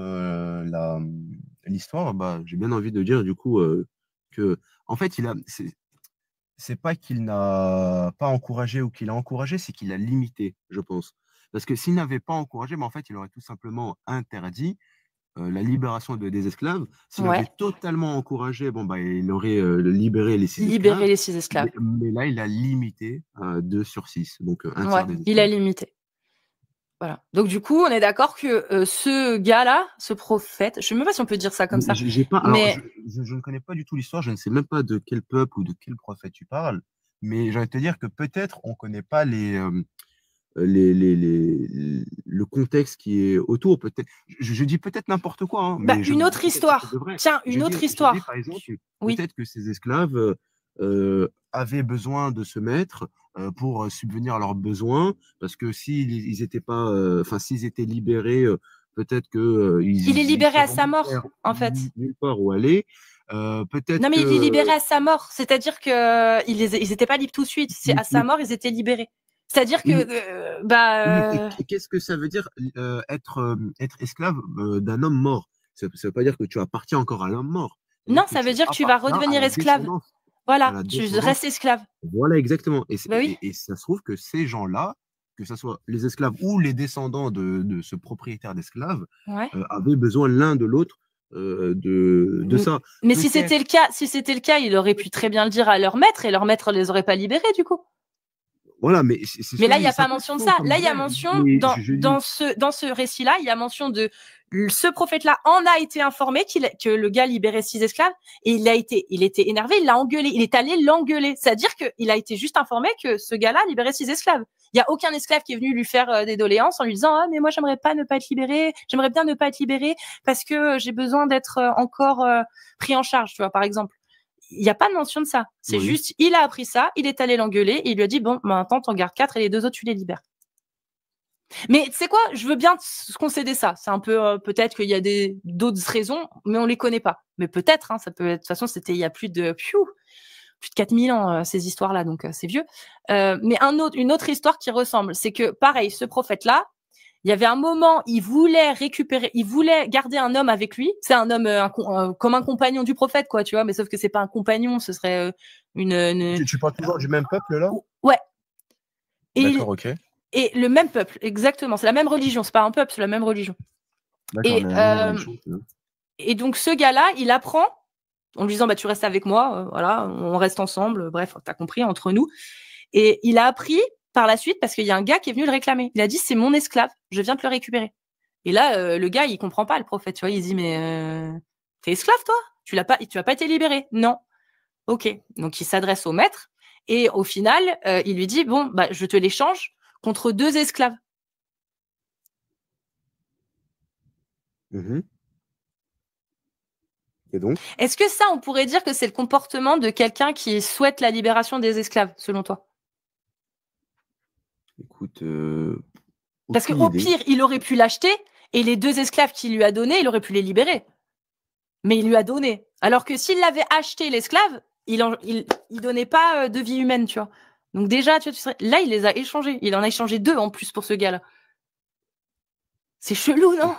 l'histoire, bah, j'ai bien envie de dire du coup que, en fait, c'est pas qu'il n'a pas encouragé ou qu'il a encouragé, c'est qu'il a limité, je pense. Parce que s'il n'avait pas encouragé, bah, en fait, il aurait tout simplement interdit la libération des esclaves. S'il avait totalement encouragé, bon, bah, il aurait libéré les 6 esclaves. Libérer les 6 esclaves. Mais là, il a limité à 2 sur 6, donc un Ouais, tiers des esclaves. il a limité. Voilà. Donc du coup, on est d'accord que ce gars-là, ce prophète, je sais même pas si on peut dire ça comme ça. Je ne connais pas du tout l'histoire, je ne sais même pas de quel peuple ou de quel prophète tu parles, mais j'ai envie de te dire que peut-être on ne connaît pas le contexte qui est autour. Peut-être, je dis peut-être n'importe quoi, hein, bah, mais une autre histoire. Tiens, une autre histoire. Je dis, par exemple, oui. Peut-être que ces esclaves avaient besoin de se mettre pour subvenir à leurs besoins, parce que s'ils étaient pas, s'ils étaient libérés, peut-être que il est libéré à sa mort, en fait. Nulle part où aller. Peut-être. Non, mais il est libéré à sa mort, c'est-à-dire que ils étaient pas libres tout de suite. C'est à sa mort, ils étaient libérés. C'est-à-dire que, qu'est-ce que ça veut dire être esclave d'un homme mort? Ça veut pas dire que tu appartiens encore à l'homme mort. Non, ça veut dire que tu vas redevenir esclave. Voilà, tu restes esclave. Voilà, exactement. Et, bah oui. et ça se trouve que ces gens-là, que ce soit les esclaves ou les descendants de ce propriétaire d'esclaves, avaient besoin l'un de l'autre de ça. Mais si c'était le cas, il aurait pu très bien le dire à leur maître et leur maître les aurait pas libérés du coup. Voilà, mais là, il n'y a pas mention de ça. Là, il y a mention, dans ce récit-là, il y a mention de ce prophète-là en a été informé que le gars libérait 6 esclaves et il était énervé, il l'a engueulé, il est allé l'engueuler. C'est-à-dire qu'il a été juste informé que ce gars-là libérait 6 esclaves. Il n'y a aucun esclave qui est venu lui faire des doléances en lui disant « Ah, mais moi, j'aimerais bien ne pas être libéré parce que j'ai besoin d'être encore pris en charge, tu vois, par exemple. » Il n'y a pas de mention de ça. C'est juste, il a appris ça, il est allé l'engueuler et il lui a dit, bon, maintenant, t'en gardes 4 et les 2 autres, tu les libères. Mais tu sais quoi, je veux bien concéder ça. C'est un peu, peut-être qu'il y a d'autres raisons, mais on les connaît pas. Mais peut-être, hein, ça peut être, de toute façon, c'était il y a plus de 4000 ans, ces histoires-là, donc c'est vieux. Mais une autre histoire qui ressemble, c'est que, pareil, ce prophète-là, il y avait un moment, il voulait garder un homme avec lui. C'est un homme comme un compagnon du prophète, quoi, tu vois. Mais sauf que c'est pas un compagnon, ce serait Tu parles toujours du même peuple là? Ouais. D'accord, ok. Et le même peuple, exactement. C'est la même religion. C'est pas un peuple, c'est la même religion. Et donc ce gars-là, il apprend en lui disant, bah tu restes avec moi, voilà, on reste ensemble. Bref, t'as compris, entre nous. Et il a appris par la suite, parce qu'il y a un gars qui est venu le réclamer. Il a dit, c'est mon esclave, je viens te le récupérer. Et là, le gars, il comprend pas, le prophète, tu vois, il dit, mais t'es esclave, toi? Tu vas pas été libéré? Non. Ok. Donc, il s'adresse au maître, et au final, il lui dit, bon, bah, je te l'échange contre 2 esclaves. Et donc? Est-ce que ça, on pourrait dire que c'est le comportement de quelqu'un qui souhaite la libération des esclaves, selon toi? Écoute, parce qu'au pire, il aurait pu l'acheter et les 2 esclaves qu'il lui a donnés, il aurait pu les libérer. Mais il lui a donné. Alors que s'il l'avait acheté, l'esclave, il donnait pas de vie humaine, tu vois. Donc déjà, tu vois, là, il les a échangés. Il en a échangé 2 en plus pour ce gars-là. C'est chelou, non?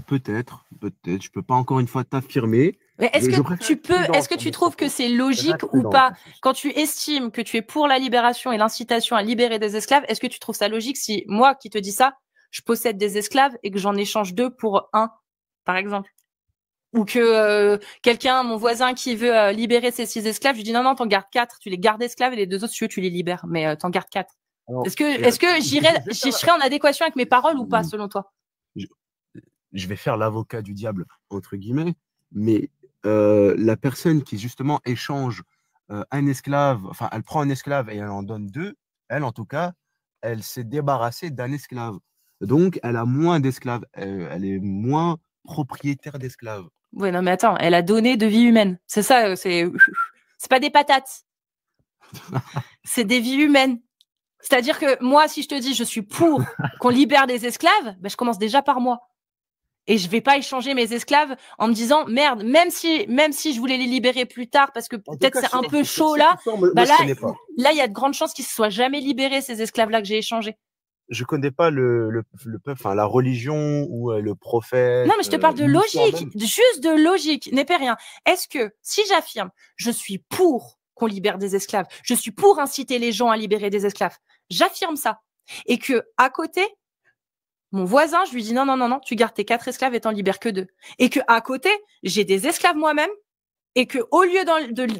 Peut-être. Je peux pas encore une fois t'affirmer. Mais est-ce que tu trouves que c'est logique ou pas? Quand tu estimes que tu es pour la libération et l'incitation à libérer des esclaves, est-ce que tu trouves ça logique si moi qui te dis ça, je possède des esclaves et que j'en échange 2 pour 1, par exemple. Ou que quelqu'un, mon voisin qui veut libérer ses 6 esclaves, je lui dis non, t'en gardes 4, tu les gardes esclaves et les 2 autres, tu les libères, mais t'en gardes 4. Est-ce que je serais en adéquation avec mes paroles ou pas, selon toi? Je vais faire l'avocat du diable, entre guillemets, mais la personne qui justement échange un esclave, enfin, elle prend un esclave et elle en donne 2, elle, en tout cas, elle s'est débarrassée d'un esclave. Donc, elle a moins d'esclaves, elle est moins propriétaire d'esclaves. Oui, non, mais attends, elle a donné de vie humaine. C'est ça, c'est pas des patates. C'est des vies humaines. C'est-à-dire que moi, si je te dis je suis pour qu'on libère des esclaves, ben, je commence déjà par moi. Et je vais pas échanger mes esclaves en me disant merde, même si je voulais les libérer plus tard parce que peut-être c'est un peu chaud là, bah là il y a de grandes chances qu'ils se soient jamais libérés, ces esclaves-là que j'ai échangés. Je connais pas le peuple, enfin la religion ou le prophète. Non, mais je te parle de logique, juste de logique, n'est pas rien. Est-ce que si j'affirme je suis pour qu'on libère des esclaves, je suis pour inciter les gens à libérer des esclaves, j'affirme ça, et que à côté mon voisin, je lui dis non, tu gardes tes 4 esclaves et t'en libères que 2. Et que à côté, j'ai des esclaves moi-même et que au lieu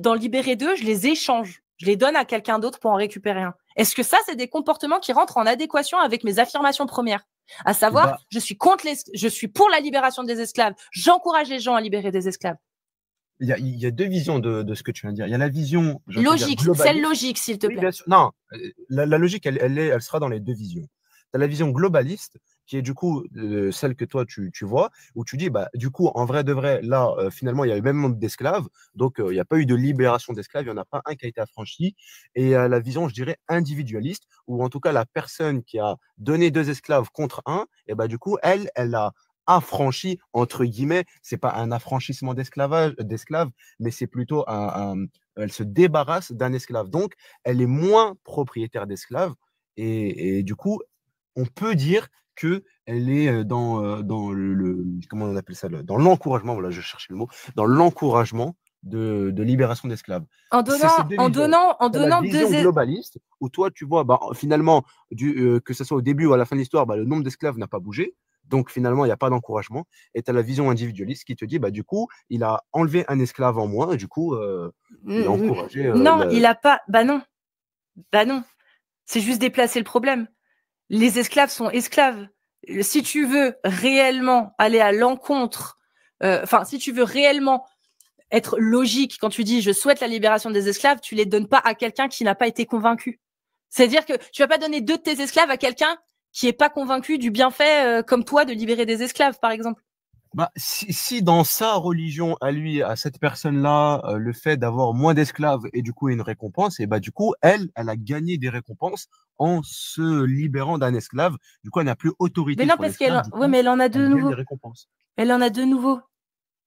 d'en libérer 2, je les échange. Je les donne à quelqu'un d'autre pour en récupérer un. Est-ce que ça, c'est des comportements qui rentrent en adéquation avec mes affirmations premières? À savoir, je suis pour la libération des esclaves. J'encourage les gens à libérer des esclaves. Il y a 2 visions de ce que tu viens de dire. Il y a la vision logique, celle logique, s'il te plaît. Bien sûr. Non, la logique, elle sera dans les 2 visions. Tu as la vision globaliste, qui est du coup celle que toi tu vois, où tu dis, bah, du coup, en vrai de vrai, là, finalement, il y a eu même nombre d'esclaves, donc il n'y a pas eu de libération d'esclaves, il n'y en a pas un qui a été affranchi. Et la vision, je dirais, individualiste, où en tout cas, la personne qui a donné 2 esclaves contre un, et bah, du coup, elle a affranchi, entre guillemets, c'est pas un affranchissement d'esclaves, mais c'est plutôt elle se débarrasse d'un esclave. Donc, elle est moins propriétaire d'esclaves. Et du coup, on peut dire qu'elle est dans comment on appelle ça, dans l'encouragement, voilà, je cherchais le mot, dans l'encouragement de libération d'esclaves. En donnant la vision globaliste, où toi, tu vois, bah, finalement, que ce soit au début ou à la fin de l'histoire, bah, le nombre d'esclaves n'a pas bougé. Donc finalement, il n'y a pas d'encouragement. Et tu as la vision individualiste qui te dit, bah, du coup, il a enlevé un esclave en moins, et du coup, il a encouragé. Non, il a pas. Bah non. C'est juste déplacer le problème. Les esclaves sont esclaves. Si tu veux réellement aller à l'encontre, si tu veux réellement être logique quand tu dis je souhaite la libération des esclaves, tu les donnes pas à quelqu'un qui n'a pas été convaincu. C'est-à-dire que tu vas pas donner 2 de tes esclaves à quelqu'un qui est pas convaincu du bienfait comme toi de libérer des esclaves, par exemple. Bah, si dans sa religion, à lui, à cette personne-là, le fait d'avoir moins d'esclaves et du coup une récompense, et bah du coup, elle a gagné des récompenses en se libérant d'un esclave. Du coup, elle n'a plus autorité. Mais non, parce mais elle en a de nouveau. Elle en a de nouveau.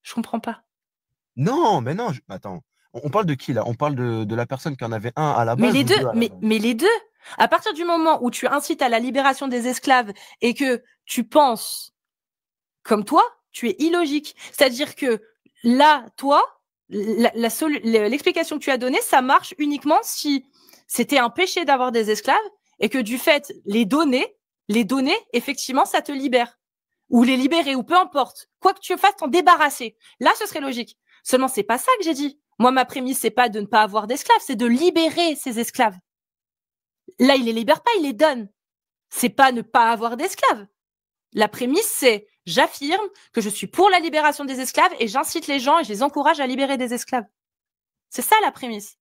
Je comprends pas. Non, mais non. Attends. On parle de qui là? On parle de la personne qui en avait un à la base. Mais les deux. Mais les deux. À partir du moment où tu incites à la libération des esclaves et que tu penses comme toi, tu es illogique. C'est-à-dire que là, toi, l'explication que tu as donnée, ça marche uniquement si c'était un péché d'avoir des esclaves et que du fait, les donner, effectivement, ça te libère. Ou les libérer, ou peu importe. Quoi que tu fasses, t'en débarrasser. Là, ce serait logique. Seulement, c'est pas ça que j'ai dit. Moi, ma prémisse, c'est pas de ne pas avoir d'esclaves, c'est de libérer ces esclaves. Là, il les libère pas, il les donne. C'est pas ne pas avoir d'esclaves. La prémisse, c'est j'affirme que je suis pour la libération des esclaves et j'incite les gens et je les encourage à libérer des esclaves. C'est ça la prémisse.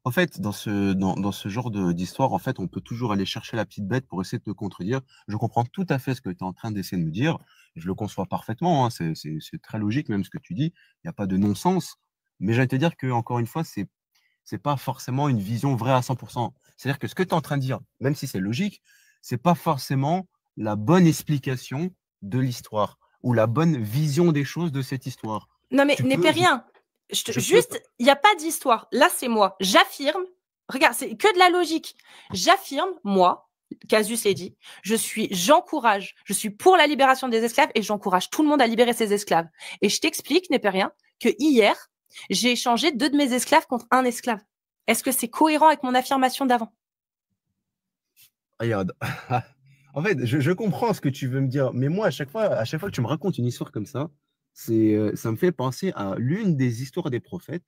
En fait, dans ce genre d'histoire, en fait, on peut toujours aller chercher la petite bête pour essayer de te contredire. Je comprends tout à fait ce que tu es en train d'essayer de me dire. Je le conçois parfaitement, hein. C'est très logique, même ce que tu dis. Il n'y a pas de non-sens. Mais j'ai envie de te dire que, encore une fois, c'est pas forcément une vision vraie à 100%. C'est-à-dire que ce que tu es en train de dire, même si c'est logique, c'est pas forcément la bonne explication de l'histoire ou la bonne vision des choses de cette histoire. Non, mais n'est pas rien. Juste, il n'y a pas d'histoire. Là, c'est moi. J'affirme. Regarde, c'est que de la logique. J'affirme, moi, Casus l'a dit, je suis pour la libération des esclaves et j'encourage tout le monde à libérer ses esclaves. Et je t'explique, n'est pas rien, que hier, j'ai échangé 2 de mes esclaves contre un esclave. Est-ce que c'est cohérent avec mon affirmation d'avant? Regarde. En fait, je comprends ce que tu veux me dire, mais moi, à chaque fois que tu me racontes une histoire comme ça, ça me fait penser à l'une des histoires des prophètes.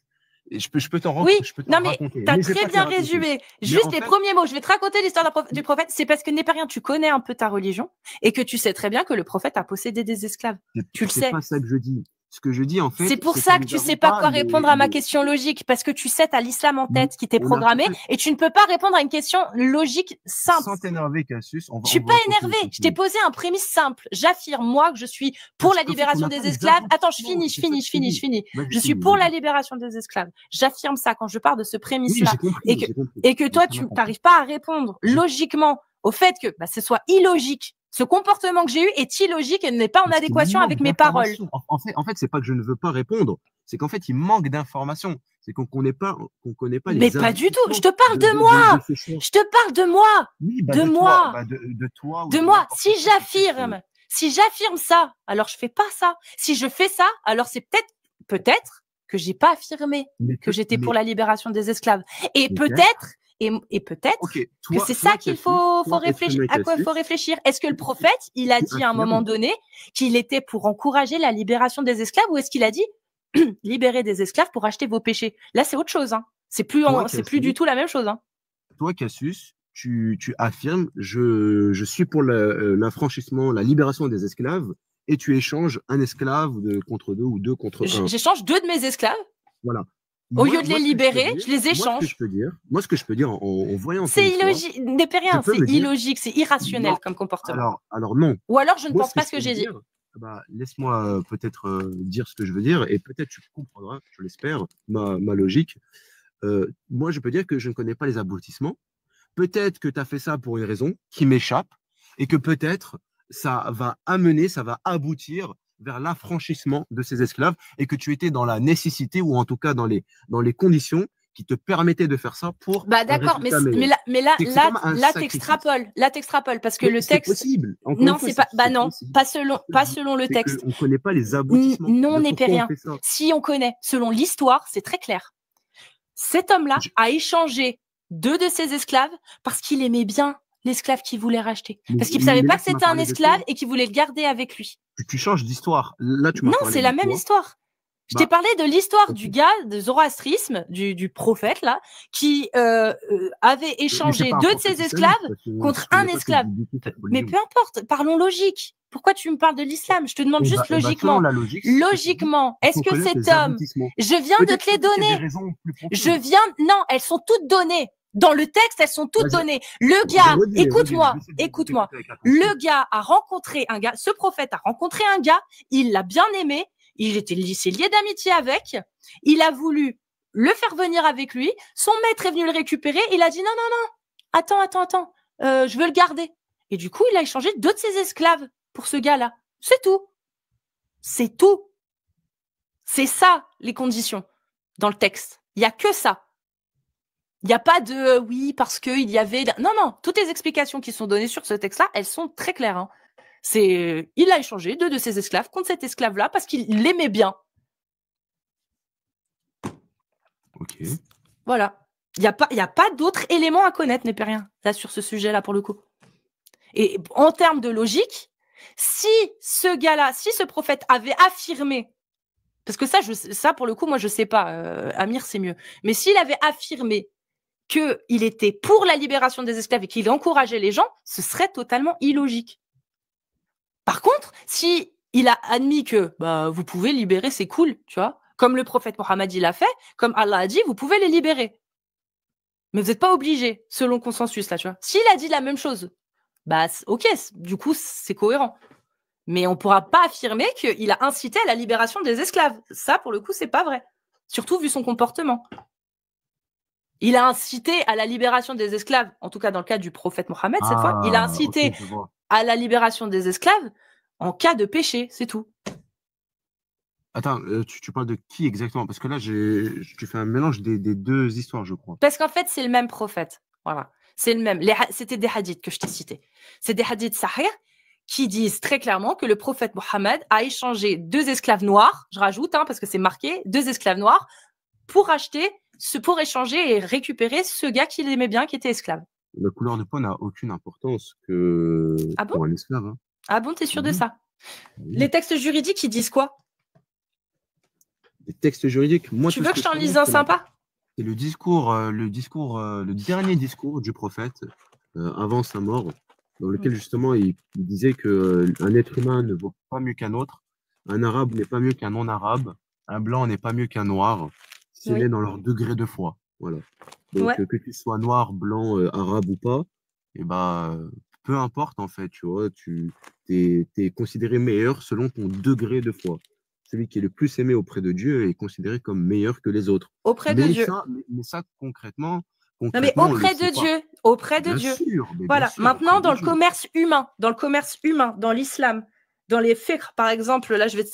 Et Oui, je peux non t'en mais raconter, t'as mais je vais très pas te la bien raconter. résumé. Mais Juste en les fait, premiers mots. Je vais te raconter l'histoire du prophète. C'est parce que n'est pas rien, tu connais un peu ta religion et que tu sais très bien que le prophète a possédé des esclaves. Tu le c'est sais. pas ça que je dis. Ce que je dis, en C'est fait, pour c'est que ça que nous tu sais n'avons pas pas quoi répondre à ma question logique, parce que tu sais, t'as l'islam en tête qui t'est on a tout programmé fait et tu ne peux pas répondre à une question logique simple. sans t'énerver, Cassius. Je On suis va pas continuer. énervée. Je t'ai posé un prémisse simple. J'affirme, moi, que je suis pour Parce la qu'en fait, on libération n'a pas des les esclaves. Attends, je aboutissements. finis, C'est ça que je te dis. Vas-y, Je suis finis, pour la vas-y. libération des esclaves. J'affirme ça quand je pars de ce Oui, prémisse-là. j'ai compris, Et que, j'ai compris. et que toi, On a tu compris. n'arrives pas à répondre J'ai- logiquement au fait que ce soit illogique. Ce comportement que j'ai eu est illogique et n'est pas en Parce qu'il adéquation avec manque mes paroles. d'informations. En fait, c'est pas que je ne veux pas répondre, c'est qu'en fait, il manque d'informations. C'est qu'on connaît pas Mais les pas du tout. Je aboutissements te parle de moi. de ces choses. Je te parle de moi. Oui, De moi. de toi ou De de moi. n'importe qui. Si j'affirme ça, alors je fais pas ça. Si je fais ça, alors c'est peut-être que j'ai pas affirmé que j'étais pour la libération des esclaves. Et peut-être, et peut-être Ok, que c'est ça qu'il faut réfléchir, à quoi il faut Cassius, réfléchir. Est-ce que le prophète, il a tu dit à un affirmes. moment donné qu'il était pour encourager la libération des esclaves ou est-ce qu'il a dit libérer des esclaves pour acheter vos péchés? Là, c'est autre chose, hein. C'est plus du tout la même chose, hein. Toi, Cassius, tu affirmes, je suis pour l'affranchissement, la libération des esclaves, et tu échanges un esclave contre deux ou deux contre un. J'échange 2 de mes esclaves. Voilà. Au lieu de les libérer, je les échange. Moi, ce que je peux dire en voyant ton C'est histoire, illogique, c'est illogique, c'est irrationnel comme comportement. Alors non. Ou alors je ne Moi, pense pas ce que j'ai dit. Laisse-moi peut-être dire ce que je veux dire et peut-être tu comprendras, je l'espère, ma logique. Moi, je peux dire que je ne connais pas les aboutissements. Peut-être que tu as fait ça pour une raison qui m'échappe et que peut-être ça va aboutir vers l'affranchissement de ces esclaves et que tu étais dans la nécessité ou en tout cas dans les conditions qui te permettaient de faire ça pour d'accord, mais là t'extrapoles parce que le texte possible. Non, c'est pas pas selon le texte. On connaît pas les aboutissements. Non, n'est pas rien. Si on connaît, selon l'histoire, c'est très clair. Cet homme-là a échangé 2 de ses esclaves parce qu'il aimait bien l'esclave qu'il voulait racheter. Parce qu'il ne savait pas que c'était un esclave et qu'il voulait le garder avec lui. Tu changes d'histoire. Là, non, c'est la même histoire. Je t'ai parlé de l'histoire du gars de zoroastrisme, du prophète là, qui avait échangé 2 de ses esclaves contre un esclave. Mais peu importe, parlons logique. Pourquoi tu me parles de l'islam? Je te demande juste logiquement. Logiquement, est-ce que cet homme, je viens de te les donner. Non, elles sont toutes données. Dans le texte, elles sont toutes données. Le gars, écoute-moi. Le gars a rencontré un gars, ce prophète a rencontré un gars, il l'a bien aimé, s'est lié d'amitié avec, il a voulu le faire venir avec lui, son maître est venu le récupérer, il a dit non, attends, je veux le garder. Et du coup, il a échangé 2 de ses esclaves pour ce gars-là. C'est tout. C'est tout. C'est ça, les conditions dans le texte. Il y a que ça. Il n'y a pas de oui, parce qu'il y avait... Non, toutes les explications qui sont données sur ce texte-là, elles sont très claires. Hein. Il a échangé 2 de ses esclaves contre cet esclave-là parce qu'il l'aimait bien. Ok. Voilà. Il n'y a pas d'autres éléments à connaître, n'est pas rien, là, sur ce sujet-là, pour le coup. Et en termes de logique, si ce gars-là, si ce prophète avait affirmé, parce que ça pour le coup, moi, je sais pas, Amir, c'est mieux, mais s'il avait affirmé qu'il était pour la libération des esclaves et qu'il encourageait les gens, ce serait totalement illogique. Par contre, si il a admis que vous pouvez libérer, c'est cool, tu vois, comme le prophète Mohammed il l'a fait, comme Allah a dit, vous pouvez les libérer. Mais vous n'êtes pas obligé, selon le consensus, là, tu vois. S'il a dit la même chose, ok, du coup, c'est cohérent. Mais on ne pourra pas affirmer qu'il a incité à la libération des esclaves. Ça, pour le coup, c'est pas vrai. Surtout vu son comportement. Il a incité à la libération des esclaves, en tout cas dans le cas du prophète Mohammed, cette fois, il a incité à la libération des esclaves en cas de péché, c'est tout. Attends, tu parles de qui exactement? Parce que là, tu fais un mélange des 2 histoires, je crois. Parce qu'en fait, c'est le même prophète. Voilà. C'est le même. C'était des hadiths que je t'ai cités. C'est des hadiths sahih qui disent très clairement que le prophète Mohammed a échangé 2 esclaves noirs, je rajoute, parce que c'est marqué, 2 esclaves noirs, pour échanger et récupérer ce gars qu'il aimait bien, qui était esclave. La couleur de peau n'a aucune importance Ah bon? pour un esclave. Hein. Ah bon, t'es sûr de Oui, ça? oui. Les textes juridiques, ils disent quoi? Les textes juridiques, moi, Tu tout veux ce que que je je t'en connais, lise un c'est sympa? le dernier discours du prophète avant sa mort, dans Mm. lequel justement il disait que un être humain ne vaut pas mieux qu'un autre, un arabe n'est pas mieux qu'un non-arabe, un blanc n'est pas mieux qu'un noir, si ce n'est Oui. dans leur degré de foi. Voilà. Donc Ouais. que tu sois noir, blanc, arabe ou pas, et peu importe en fait, tu vois, t'es considéré meilleur selon ton degré de foi. Celui qui est le plus aimé auprès de Dieu est considéré comme meilleur que les autres. Auprès de Dieu. Mais ça concrètement, Non, mais on le auprès sait de pas. Dieu. Auprès de Dieu. Mais bien Voilà. sûr, auprès Maintenant, de dans le Dieu. commerce humain, dans l'islam, dans les fiqh, par exemple, là, je vais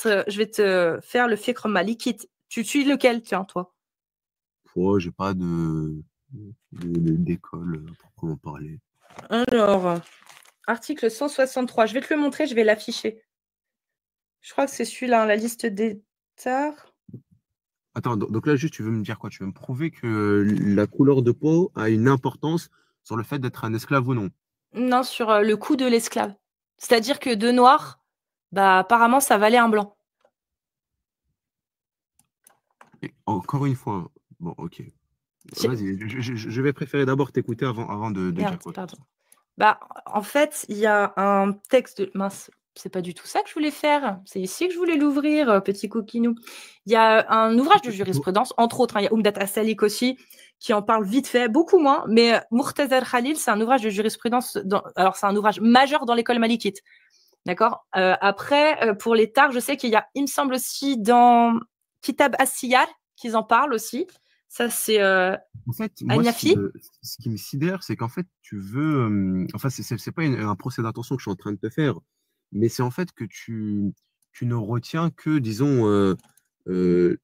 te faire le fiqh malikite. Tu suis lequel, tiens, toi? J'ai pas d'école à proprement parler. Alors, article 163. Je vais te le montrer, je vais l'afficher. Je crois que c'est celui-là, hein, la liste des tares. Attends, donc là, juste, tu veux me dire quoi? Tu veux me prouver que la couleur de peau a une importance sur le fait d'être un esclave ou non? Non, sur le coût de l'esclave. C'est-à-dire que de noir, bah, apparemment, ça valait un blanc. Et encore une fois, bon, ok. J'ai- Vas-y, je vais préférer d'abord t'écouter avant de Merde, dire quoi. pardon. Bah, en fait, il y a un texte de... Mince, c'est pas du tout ça que je voulais faire. C'est ici que je voulais l'ouvrir, petit coquinou. Il y a un ouvrage de jurisprudence, entre autres, hein, il y a Oumdat As-Salik aussi, qui en parle vite fait, beaucoup moins, mais Murtaza Khalil, c'est un ouvrage de jurisprudence, alors c'est un ouvrage majeur dans l'école malikite. D'accord. Après, pour les tares, je sais qu'il y a, il me semble aussi dans Kitab As-Siyar qu'ils en parlent aussi. Ça, c'est En fait, moi, Agnafi. ce qui me sidère, c'est qu'en fait, tu veux. Enfin, c'est pas un procès d'intention que je suis en train de te faire, mais c'est en fait que tu ne retiens que, disons,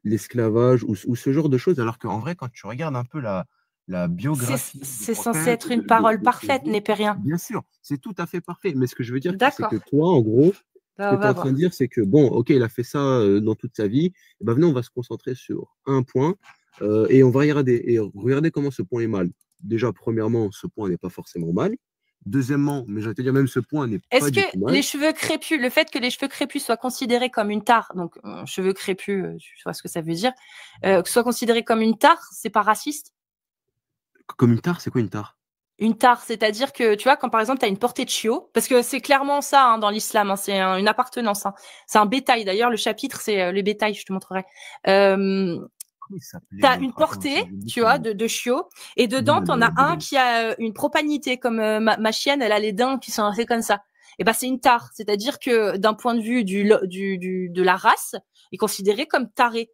l'esclavage ou ce genre de choses, alors qu'en vrai, quand tu regardes un peu la biographie du C'est censé prophète, être une parole de ses parfaite, vies, n'est pas rien. bien sûr, c'est tout à fait parfait. Mais ce que je veux dire, c'est D'accord. que toi, en gros, ce Bah, que on tu es va en train voir. de dire, c'est que, bon, ok, il a fait ça dans toute sa vie, et ben, venez, on va se concentrer sur un point. Et on va regarder comment ce point est mal. Déjà, premièrement, ce point n'est pas forcément mal. Deuxièmement, mais je vais te dire, même ce point n'est Est-ce pas que du tout mal. les cheveux crépus, le fait que les cheveux crépus soient considérés comme une tare, donc cheveux crépus, tu vois ce que ça veut dire, que soit considéré comme une tare, c'est pas raciste? Comme une tare, c'est quoi une tare? Une tare, c'est-à-dire que, tu vois, quand par exemple, tu as une portée de chiot, parce que c'est clairement ça hein, dans l'islam, hein, c'est une appartenance. Hein. C'est un bétail. D'ailleurs, le chapitre, c'est le bétail, je te montrerai. Comment il s'appelait Tu as une l'autre? Attends, portée, j'ai oublié tu son vois, nom. de chiot, et dedans, tu en Bilal, as un Bilal. qui a une propanité, comme ma chienne, elle a les dents qui sont assez comme ça. Et ben, c'est une tare. C'est-à-dire que d'un point de vue de la race, il est considéré comme taré.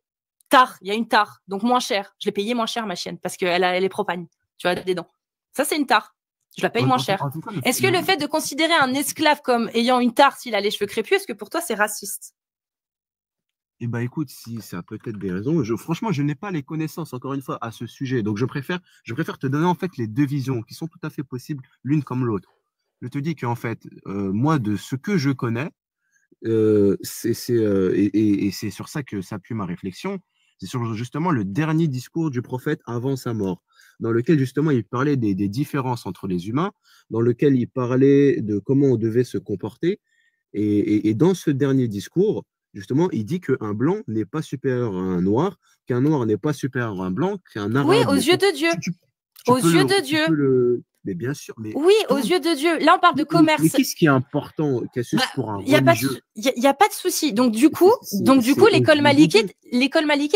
Tare, il y a une tare, donc moins cher. Je l'ai payé moins cher, ma chienne, parce elle est propagne, tu vois, des dents. Ça, c'est une tare. Je la paye moins cher. En tout cas, Est-ce que le fait de considérer un esclave comme ayant une tare s'il a les cheveux crépus, est-ce que pour toi c'est raciste? eh ben, écoute, si ça a peut-être des raisons. Franchement, je n'ai pas les connaissances, encore une fois, à ce sujet. Donc, je préfère te donner en fait les deux visions qui sont tout à fait possibles, l'une comme l'autre. Je te dis qu'en fait, moi, de ce que je connais, et c'est sur ça que s'appuie ma réflexion. C'est sur justement le dernier discours du prophète avant sa mort, dans lequel justement il parlait des différences entre les humains, dans lequel il parlait de comment on devait se comporter. Et dans ce dernier discours, justement, il dit qu'un blanc n'est pas supérieur à un noir, qu'un noir n'est pas supérieur à un blanc, qu'un Oui, arabe aux n'est yeux pas. de Dieu. Tu, Aux yeux de Dieu. Mais bien sûr, mais Oui, aux yeux de Dieu. Là, on parle de mais commerce. qu'est-ce qui est important, Bah, Cassius, pour un il y a pas de, religieux? y a pas de souci. Donc du coup, Au l'école malikite,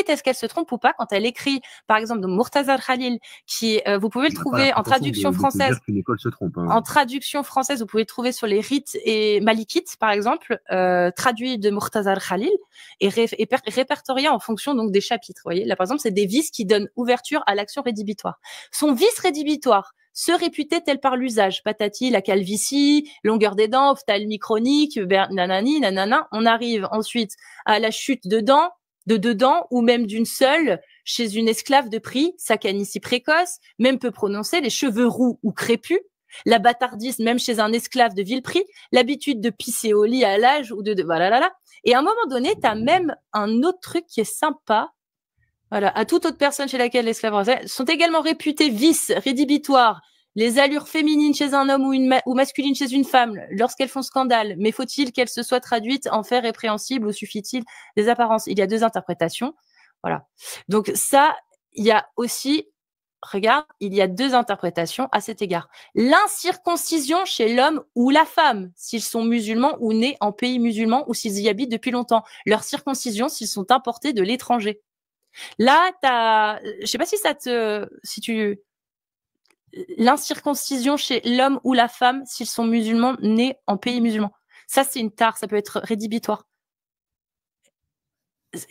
est-ce qu'elle se trompe ou pas quand elle écrit, par exemple, de Murtaza Khalil, qui, vous pouvez le On n'a pas la trouver en prétention traduction de te française. dire qu'une école se trompe. Hein. En traduction française, vous pouvez le trouver sur les rites et malikites, par exemple, traduit de Murtaza Khalil et répertorié en fonction donc des chapitres. Vous voyez, là par exemple, c'est des vices qui donnent ouverture à l'action rédhibitoire. Son vice rédhibitoire se réputait tel par l'usage. Patati, la calvitie, longueur des dents, ophtalmie chronique, nanani, nanana. On arrive ensuite à la chute de dents, de deux dents ou même d'une seule chez une esclave de prix, sa canicie précoce, même peu prononcée, les cheveux roux ou crépus, la bâtardise même chez un esclave de vil prix, l'habitude de pisser au lit à l'âge ou voilà là là. Et à un moment donné, tu as même un autre truc qui est sympa. Voilà, à toute autre personne chez laquelle l'esclave sont également réputés vices rédhibitoires Les allures féminines chez un homme ou masculines chez une femme, lorsqu'elles font scandale, mais faut-il qu'elles se soient traduites en faits répréhensibles ou suffit-il des apparences? Il y a deux interprétations. Voilà. Donc ça, il y a aussi, regarde, il y a deux interprétations à cet égard. L'incirconcision chez l'homme ou la femme, s'ils sont musulmans ou nés en pays musulman ou s'ils y habitent depuis longtemps. Leur circoncision s'ils sont importés de l'étranger. Là, je sais pas si tu, l'incirconcision chez l'homme ou la femme s'ils sont musulmans nés en pays musulman. Ça, c'est une tare, ça peut être rédhibitoire.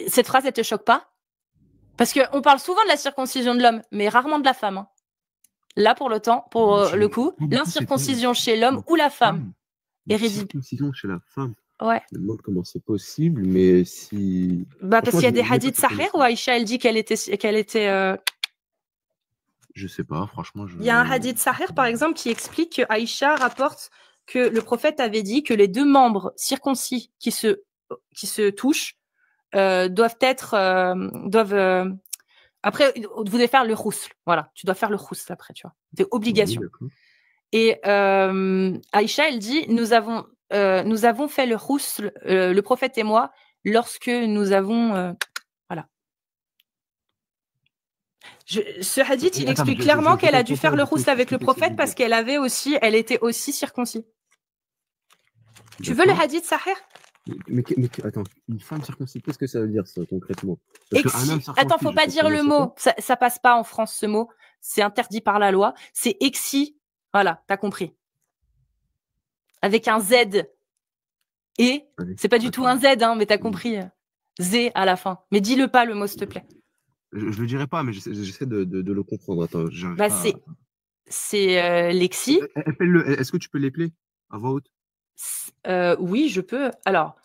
Cette phrase, elle te choque pas? Parce qu'on parle souvent de la circoncision de l'homme, mais rarement de la femme. Hein. Là, pour le coup, l'incirconcision chez l'homme ou la femme est rédhibitoire. Circoncision chez la femme. Ouais. Je me demande comment c'est possible, mais si. Bah, parce qu'il y a des hadiths sahih où Aïcha, elle dit qu'elle était Je sais pas, franchement. Il y a un hadith sahih, par exemple, qui explique que Aïcha rapporte que le prophète avait dit que les deux membres circoncis qui se touchent doivent être après vous devez faire le roussel. Voilà, tu dois faire le roussel après, tu vois. C'est obligation. Oui, et Aïcha, elle dit nous avons fait le roussel, le prophète et moi, lorsque nous avons voilà. Ce hadith, il explique clairement qu'elle a dû faire le roussel avec le prophète parce qu'elle était aussi circoncis. Tu veux le hadith sahih? Mais attends, une femme circoncis, qu'est-ce que ça veut dire ça concrètement? Attends, faut pas dire le mot. Ça passe pas en France ce mot. C'est interdit par la loi. C'est exi. Voilà, t'as compris. Avec un Z. Et c'est pas du tout un Z, hein, mais t'as compris. Z à la fin. Mais dis-le pas le mot, s'il te plaît. Je le dirai pas, mais j'essaie de le comprendre. Attends, bah, c'est lexi. Est-ce que tu peux l'épeler à voix haute? Oui, je peux. Alors,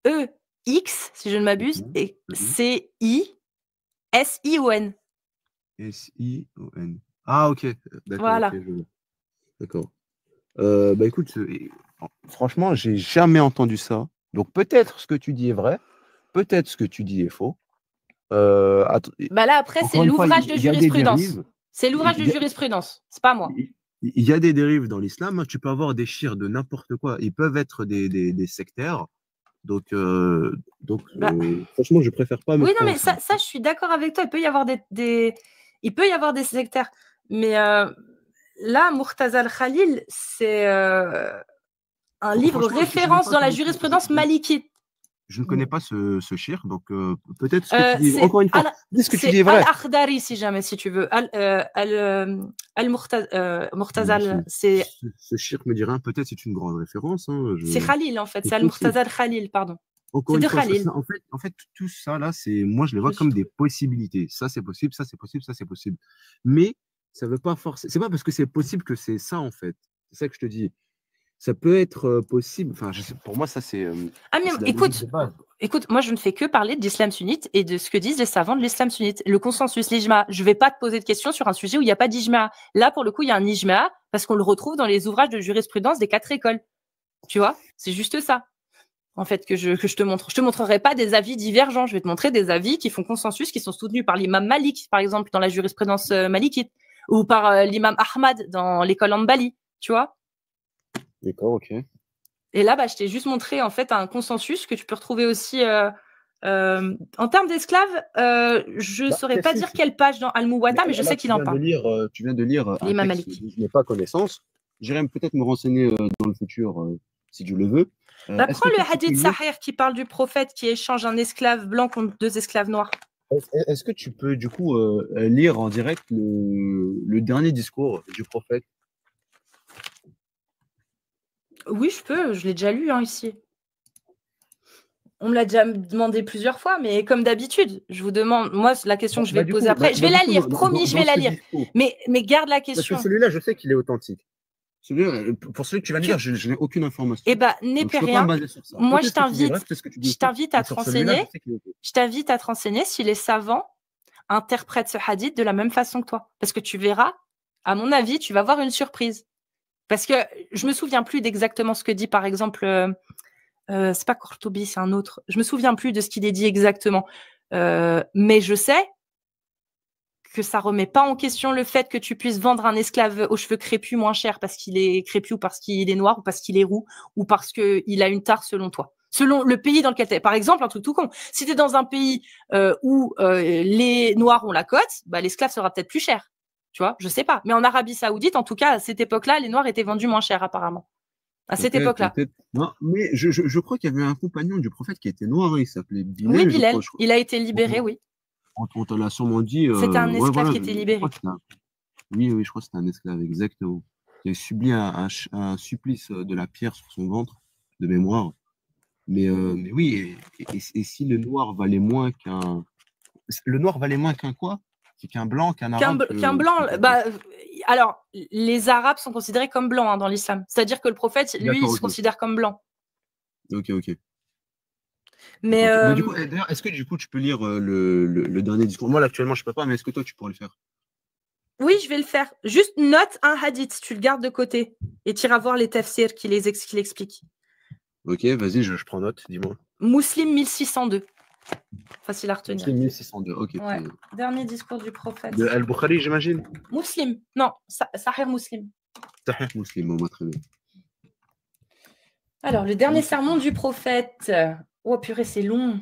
E-X, si je ne m'abuse, et C-I-S-I-O-N. S-I-O-N. Ah, ok. D'accord. Voilà. Okay, d'accord. Bah écoute, franchement, j'ai jamais entendu ça. Donc peut-être ce que tu dis est vrai, peut-être ce que tu dis est faux. Bah là, après, c'est l'ouvrage de jurisprudence. C'est l'ouvrage de jurisprudence. C'est pas moi. Il y a des dérives dans l'islam. Tu peux avoir des chirs de n'importe quoi. Ils peuvent être des sectaires. Donc franchement, je préfère pas. Oui, non, mais ça, je suis d'accord avec toi. Il peut y avoir des sectaires. Mais là, Murtaza al-Khalil, c'est un livre référence dans la jurisprudence malikite. Je ne connais pas ce shir, donc peut-être ce que tu dis. Encore une fois, ce que tu dis est vrai. Al-Akhdari, si jamais, si tu veux. Al-Murtaza, c'est. Ce shir me dit rien. Peut-être c'est une grande référence. Hein, c'est Khalil, en fait. C'est Al-Murtaza al-Khalil, pardon. Encore une fois, en fait, tout ça là, moi je les vois comme des possibilités. Ça c'est possible, ça c'est possible, ça c'est possible. Mais ça veut pas forcément. C'est pas parce que c'est possible que c'est ça en fait. C'est ça que je te dis. Ça peut être possible. Enfin, pour moi, ça c'est. Ah mais écoute, moi je ne fais que parler de l'islam sunnite et de ce que disent les savants de l'islam sunnite. Le consensus, l'ijma. Je vais pas te poser de questions sur un sujet où il n'y a pas d'ijma. Là, pour le coup, il y a un ijma parce qu'on le retrouve dans les ouvrages de jurisprudence des 4 écoles. Tu vois, c'est juste ça. En fait, que je te montre. Je te montrerai pas des avis divergents. Je vais te montrer des avis qui font consensus, qui sont soutenus par l'imam Malik, par exemple, dans la jurisprudence malikite, ou par l'imam Ahmad dans l'école Hanbali. Tu vois? D'accord, ok. Et là, je t'ai juste montré en fait un consensus que tu peux retrouver aussi en termes d'esclaves. Je ne saurais pas dire quelle page dans Al-Muwatta, mais je sais qu'il en parle. Tu viens de lire un texte dont je n'ai pas connaissance. J'irai peut-être me renseigner dans le futur si tu le veux. Prends le hadith sahih qui parle du prophète qui échange un esclave blanc contre 2 esclaves noirs. Est-ce que tu peux du coup lire en direct le dernier discours du prophète? Oui, je peux. Je l'ai déjà lu ici. On me l'a déjà demandé plusieurs fois, mais comme d'habitude, je vous demande. Moi, la question que je vais poser après, je vais la lire. Promis, je vais la lire. Mais garde la question. Parce que celui-là, je sais qu'il est authentique. Pour celui que tu vas lire, je n'ai aucune information. Eh bien, n'aie rien. Moi, je t'invite à te renseigner. Je t'invite à te renseigner si les savants interprètent ce hadith de la même façon que toi. Parce que tu verras, à mon avis, tu vas avoir une surprise. Parce que je me souviens plus d'exactement ce que dit, par exemple, c'est pas Qurtubi, c'est un autre. Je me souviens plus de ce qu'il est dit exactement. Mais je sais que ça remet pas en question le fait que tu puisses vendre un esclave aux cheveux crépus moins cher parce qu'il est crépus ou parce qu'il est noir ou parce qu'il est roux ou parce qu'il a une tare selon toi. Selon le pays dans lequel tu es. Par exemple, un truc tout con. Si tu es dans un pays où les noirs ont la cote, bah, l'esclave sera peut-être plus cher. Tu vois, je sais pas. Mais en Arabie Saoudite, en tout cas, à cette époque-là, les noirs étaient vendus moins cher apparemment. À cette époque-là. Non, mais je crois qu'il y avait un compagnon du prophète qui était noir, il s'appelait Bilal. Oui, Bilal. Il a été libéré, oui. On te l'a sûrement dit. C'était un esclave qui était libéré. Oui, je crois que c'était un esclave, exactement. Il a subi un supplice de la pierre sur son ventre, de mémoire. Mais oui, et si le noir valait moins qu'un... Le noir valait moins qu'un quoi? C'est qu'un blanc, qu'un arabe? Qu'un blanc, bah, alors, les arabes sont considérés comme blancs hein, dans l'islam. C'est-à-dire que le prophète, lui, il se considère comme blanc. Ok. Mais du coup, d'ailleurs, est-ce que du coup, tu peux lire le dernier discours? Moi, là, actuellement, je peux pas, mais est-ce que toi, tu pourrais le faire? Oui, je vais le faire. Juste note un hadith, tu le gardes de côté et tu iras voir les tafsirs qui l'expliquent. Ok, vas-y, je prends note, dis-moi. Muslim 1602. Facile à retenir. Muslim 1602, ok. Ouais. Dernier discours du prophète. De Al-Bukhari, j'imagine? Muslim. Non, Sahih Muslim. Sahih Muslim, moi, très bien. Alors, le dernier sermon du prophète. Oh purée, c'est long.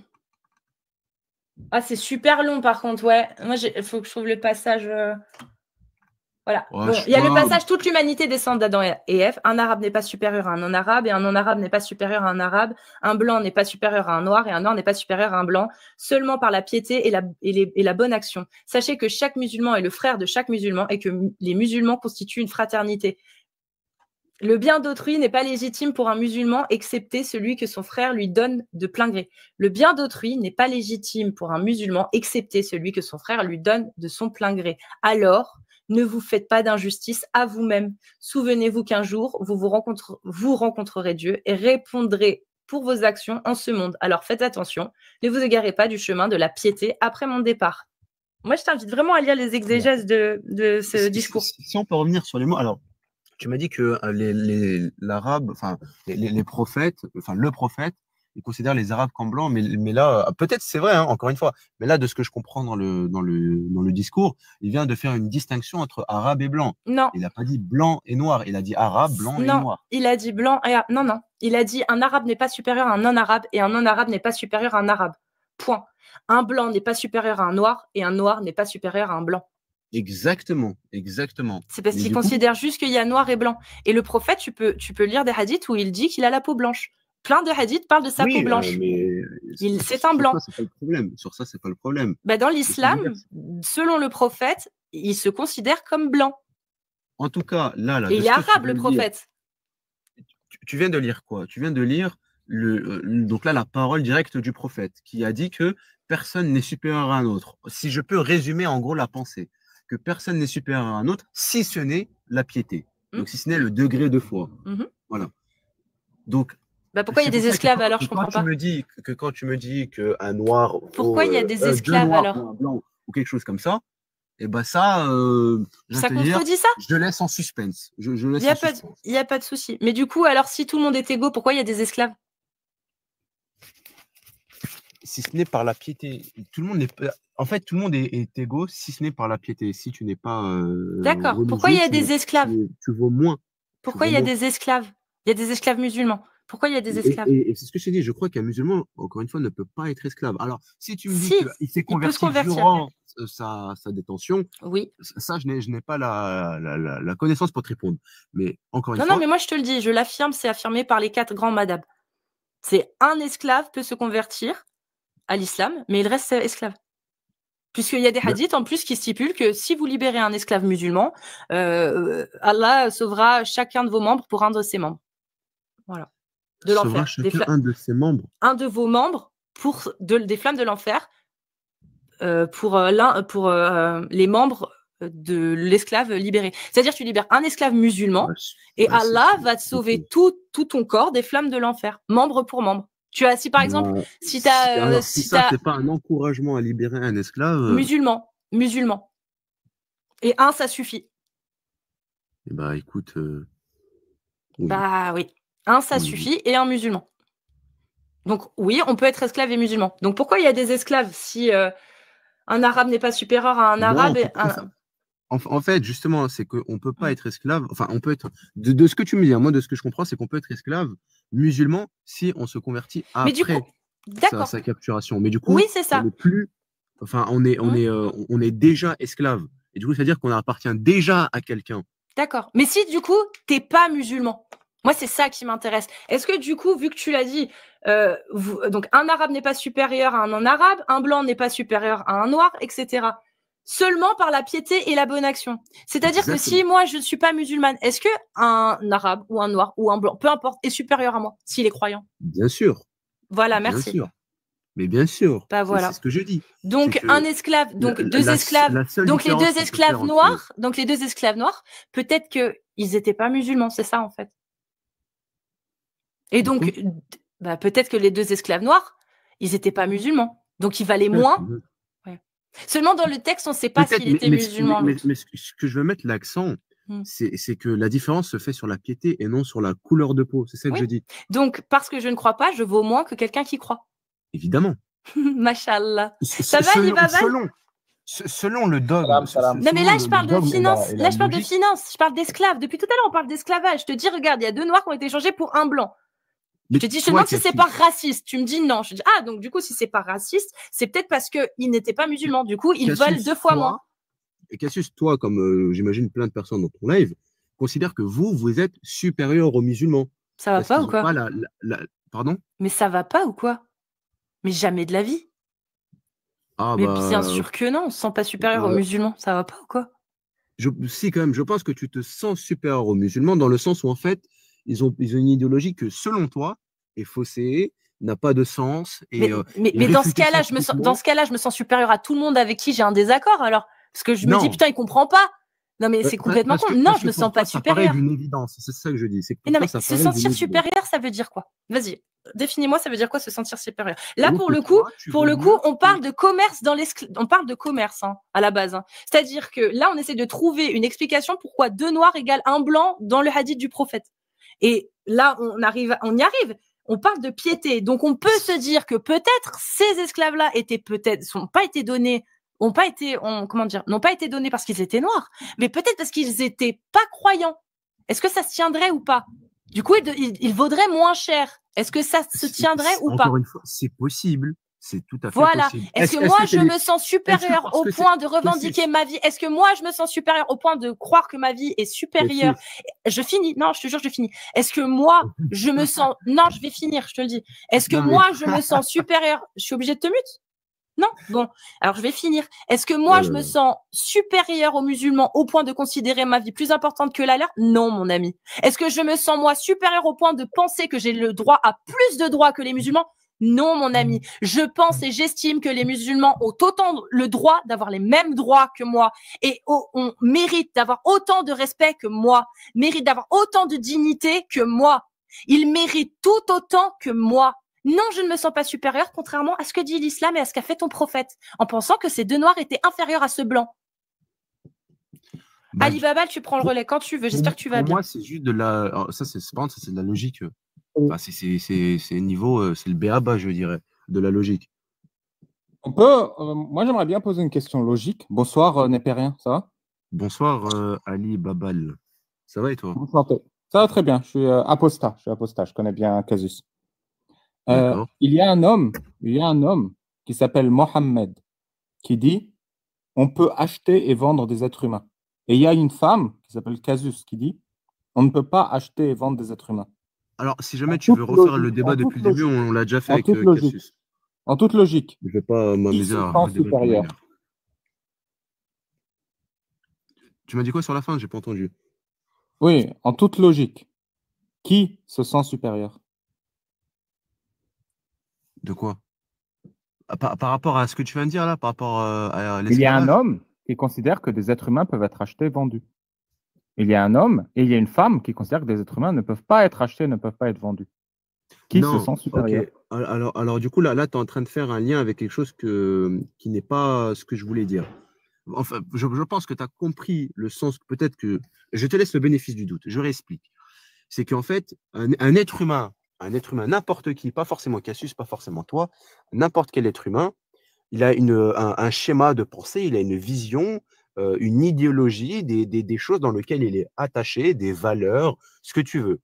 Ah, c'est super long par contre, ouais. Moi, il faut que je trouve le passage. Voilà. Ouais, bon, il y a le passage toute l'humanité descend d'Adam et Ève. Un arabe n'est pas supérieur à un non-arabe et un non-arabe n'est pas supérieur à un arabe. Un blanc n'est pas supérieur à un noir et un noir n'est pas supérieur à un blanc. Seulement par la piété et la bonne action. Sachez que chaque musulman est le frère de chaque musulman et que les musulmans constituent une fraternité. Le bien d'autrui n'est pas légitime pour un musulman excepté celui que son frère lui donne de plein gré. Le bien d'autrui n'est pas légitime pour un musulman excepté celui que son frère lui donne de son plein gré. Alors, ne vous faites pas d'injustice à vous-même. Souvenez-vous qu'un jour, vous rencontrerez Dieu et répondrez pour vos actions en ce monde. Alors faites attention, ne vous égarez pas du chemin de la piété après mon départ. Moi, je t'invite vraiment à lire les exégèses de ce discours. Si on peut revenir sur les mots, alors, tu m'as dit que l'arabe, enfin, les prophètes, enfin, le prophète, il considère les arabes comme blancs, mais là, peut-être c'est vrai, hein, encore une fois, mais là, de ce que je comprends dans le discours, il vient de faire une distinction entre arabe et blanc. Non. Il n'a pas dit blanc et noir, il a dit arabe, blanc et noir. Il a dit blanc et... Non. Il a dit un arabe n'est pas supérieur à un non-arabe et un non-arabe n'est pas supérieur à un arabe. Point. Un blanc n'est pas supérieur à un noir et un noir n'est pas supérieur à un blanc. Exactement. C'est parce qu'il considère juste qu'il y a noir et blanc. Et le prophète, tu peux lire des hadiths où il dit qu'il a la peau blanche. Plein de hadiths parlent de sa peau blanche. C'est un blanc. Sur ça, c'est pas le problème. Bah, dans l'islam, selon le prophète, il se considère comme blanc. En tout cas, là. Et il est arabe, le prophète. Tu viens de lire quoi? Tu viens de lire donc là la parole directe du prophète qui a dit que personne n'est supérieur à un autre. Si je peux résumer en gros la pensée, que personne n'est supérieur à un autre, si ce n'est la piété. Donc si ce n'est le degré de foi. Voilà. Donc pourquoi il y a des esclaves alors? Je comprends pas. Quand tu me dis qu'un noir. Pourquoi il y a des esclaves alors? Un blanc ou quelque chose comme ça. Et ça, ça contredit ça? Je laisse en suspense. Il n'y a pas de souci. Mais du coup, alors si tout le monde est égaux, pourquoi il y a des esclaves? Si ce n'est par la piété, tout le monde est égaux, si ce n'est par la piété. Si tu n'es pas. D'accord. Pourquoi il y a des esclaves? Tu vaux moins. Pourquoi il y a des esclaves? Il y a des esclaves musulmans. Pourquoi il y a des esclaves? Et c'est ce que je t'ai dit. Je crois qu'un musulman, encore une fois, ne peut pas être esclave. Alors, si tu me dis qu'il s'est converti durant sa détention, oui. Ça, je n'ai pas la connaissance pour te répondre. Mais encore une fois. Non, mais moi, je te le dis, je l'affirme, c'est affirmé par les 4 grands madhab. C'est un esclave peut se convertir à l'islam, mais il reste esclave. Puisqu'il y a des hadiths en plus qui stipulent que si vous libérez un esclave musulman, Allah sauvera chacun de vos membres pour un de ses membres. Voilà. De l'enfer. Un de ses membres. Un de vos membres des flammes de l'enfer pour les membres de l'esclave libéré. C'est-à-dire tu libères un esclave musulman et Allah va te sauver tout ton corps des flammes de l'enfer, membre pour membre. Tu as, si par exemple, si ça, c'est pas un encouragement à libérer un esclave. Musulman. Et un, ça suffit. Écoute. Oui. Oui. Un, ça suffit, et un musulman. Donc, oui, on peut être esclave et musulman. Donc, pourquoi il y a des esclaves si Un arabe n'est pas supérieur à un arabe. En fait, justement, c'est qu'on ne peut pas être esclave. Enfin, on peut être. De ce que tu me dis, hein, moi, de ce que je comprends, c'est qu'on peut être esclave musulman si on se convertit Mais du coup, après d'accord. sa capturation. Mais du coup, Oui, c'est ça. on n'est plus. Enfin, on est déjà esclave. Et du coup, c'est-à-dire qu'on appartient déjà à quelqu'un. D'accord. Mais si du coup, t'es pas musulman, moi c'est ça qui m'intéresse. Est-ce que du coup, vu que tu l'as dit, donc un arabe n'est pas supérieur à un non-arabe, un blanc n'est pas supérieur à un noir, etc. Seulement par la piété et la bonne action. C'est-à-dire que si moi je ne suis pas musulmane, est-ce que un arabe ou un noir ou un blanc, peu importe, est supérieur à moi s'il est croyant? Bien sûr. Voilà, Bien merci. sûr. Mais bien sûr. Bah voilà. C'est ce que je dis. Donc un esclave, donc deux esclaves, donc les deux esclaves noirs, peut-être que ils étaient pas musulmans, c'est ça en fait. Et donc, bah, peut-être que les deux esclaves noirs, ils étaient pas musulmans, donc ils valaient moins. Ouais. Seulement dans le texte, on ne sait pas s'il était musulman. Mais ce que je veux mettre l'accent, c'est que la différence se fait sur la piété et non sur la couleur de peau. C'est ça que je dis. Donc, parce que je ne crois pas, je vaux moins que quelqu'un qui croit. Évidemment. Machallah. Ça va, Libabal? Selon le dogme. Non, mais là, je parle de finance. Là, je parle de finance. Je parle d'esclaves. Depuis tout à l'heure, on parle d'esclavage. Je te dis, regarde, il y a deux noirs qui ont été échangés pour un blanc. Je te dis, je te demande si c'est pas raciste. Tu me dis non. Je te dis, ah, donc du coup, si c'est pas raciste, c'est peut-être parce qu'ils n'étaient pas musulmans. Du coup, ils volent deux fois moins. Et Cassius, toi, comme j'imagine plein de personnes dans ton live, considère que vous êtes supérieur aux musulmans. Ça va pas ou quoi? Pardon? Mais ça va pas ou quoi? Mais jamais de la vie. Ah, mais bien sûr que non, on se sent pas supérieur aux musulmans. Ça va pas ou quoi? Si, quand même, je pense que tu te sens supérieur aux musulmans dans le sens où, en fait, ils ont une idéologie que, selon toi, est faussée, n'a pas de sens. Mais dans ce cas-là, je me sens supérieur à tout le monde avec qui j'ai un désaccord, alors. Parce que je me dis, putain, il comprend pas. Non, mais c'est complètement con. Non, je me sens pas supérieur. Ça paraît d'une évidence, c'est ça que je dis. Non, mais se sentir supérieur, ça veut dire quoi? Vas-y, définis-moi, ça veut dire quoi se sentir supérieur? Là, pour le coup, on parle de commerce on parle de commerce, hein, à la base. Hein. C'est-à-dire que là, on essaie de trouver une explication pourquoi deux noirs égale un blanc dans le hadith du prophète. Et là, on y arrive. On parle de piété. Donc, on peut se dire que peut-être ces esclaves-là n'ont pas été donnés parce qu'ils étaient noirs, mais peut-être parce qu'ils étaient pas croyants. Est-ce que ça se tiendrait ou pas? Du coup, il vaudrait moins cher. Est-ce que ça se tiendrait ou pas? Encore une fois, c'est possible. C'est tout à fait possible. Est-ce que moi, je me sens supérieur au point de revendiquer ma vie? Est-ce que moi, je me sens supérieur au point de croire que ma vie est supérieure? Je finis. Non, je te jure, je finis. Est-ce que moi, je me sens... Non, je vais finir, je te le dis. Est-ce que moi, je me sens supérieur? Je suis obligée de te mute? Non? Bon, alors je vais finir. Est-ce que moi, je me sens supérieur aux musulmans au point de considérer ma vie plus importante que la leur? Non, mon ami. Est-ce que je me sens, moi, supérieur au point de penser que j'ai le droit à plus de droits que les musulmans? Non, mon ami. Je pense et j'estime que les musulmans ont autant le droit d'avoir les mêmes droits que moi et on mérite d'avoir autant de respect que moi, mérite d'avoir autant de dignité que moi. Ils méritent tout autant que moi. Non, je ne me sens pas supérieure, contrairement à ce que dit l'islam et à ce qu'a fait ton prophète, en pensant que ces deux noirs étaient inférieurs à ce blanc. Ali Babal, tu prends le relais quand tu veux. J'espère que tu vas bien. Pour moi, c'est juste de la. Alors, ça, c'est de la logique. Enfin, c'est niveau, c'est le béaba, je dirais, de la logique. On peut. Moi, j'aimerais bien poser une question logique. Bonsoir, Népérien, ça va? Bonsoir, Ali Babal. Ça va et toi? Bonsoir. Ça va très bien. Je suis apostat. Je connais bien Casus. Il y a un homme qui s'appelle Mohammed qui dit on peut acheter et vendre des êtres humains. Et il y a une femme qui s'appelle Casus qui dit on ne peut pas acheter et vendre des êtres humains. Alors, si jamais tu veux refaire le débat depuis le début, on l'a déjà fait avec Casus. En toute logique. Je ne vais pas m'amuser à supérieur. Tu m'as dit quoi sur la fin? J'ai pas entendu. Oui, en toute logique. Qui se sent supérieur? De quoi? Par rapport à ce que tu viens de dire là, par rapport à l'esclavage? Il y a un homme qui considère que des êtres humains peuvent être achetés et vendus. Il y a un homme et il y a une femme qui considèrent que des êtres humains ne peuvent pas être achetés, ne peuvent pas être vendus. Qui se sent supérieur? Alors, du coup, là tu es en train de faire un lien avec quelque chose qui n'est pas ce que je voulais dire. Enfin, je pense que tu as compris le sens, peut-être que... Je te laisse le bénéfice du doute, je réexplique. C'est qu'en fait, un être humain, n'importe qui, pas forcément Cassius, pas forcément toi, n'importe quel être humain, il a un schéma de pensée, il a une vision, une idéologie, des choses dans lesquelles il est attaché, des valeurs, ce que tu veux.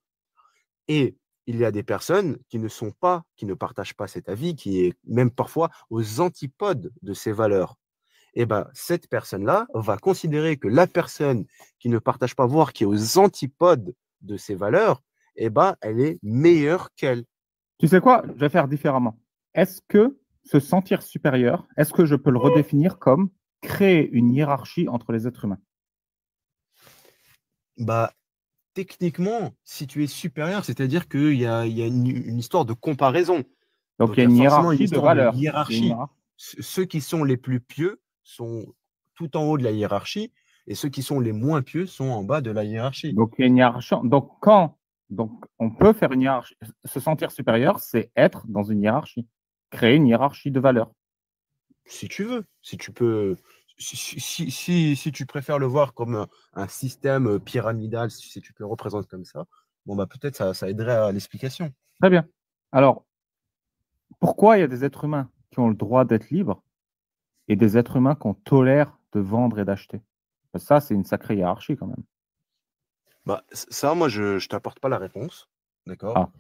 Et il y a des personnes qui ne partagent pas cet avis, qui est même parfois aux antipodes de ces valeurs. Et ben, cette personne-là va considérer que la personne qui ne partage pas, voire qui est aux antipodes de ses valeurs, eh ben, elle est meilleure qu'elle. Tu sais quoi? Je vais faire différemment. Est-ce que se sentir supérieur, est-ce que je peux le redéfinir comme créer une hiérarchie entre les êtres humains? Bah, techniquement, si tu es supérieur, c'est-à-dire qu'il y a une histoire de comparaison. Donc, il y a une forcément hiérarchie de valeurs. hiérarchie. Ceux qui sont les plus pieux sont tout en haut de la hiérarchie et ceux qui sont les moins pieux sont en bas de la hiérarchie. Donc, il y a une hiérarchie. Donc, on peut faire une hiérarchie. Se sentir supérieur, c'est être dans une hiérarchie. Créer une hiérarchie de valeurs. Si tu veux, si tu peux, si tu préfères le voir comme un système pyramidal, si tu te le représentes comme ça, bon, bah, peut-être ça aiderait à l'explication. Très bien. Alors, pourquoi il y a des êtres humains qui ont le droit d'être libres et des êtres humains qu'on tolère de vendre et d'acheter? Ça, c'est une sacrée hiérarchie quand même. Bah, ça, moi, je ne t'apporte pas la réponse. D'accord. Ah.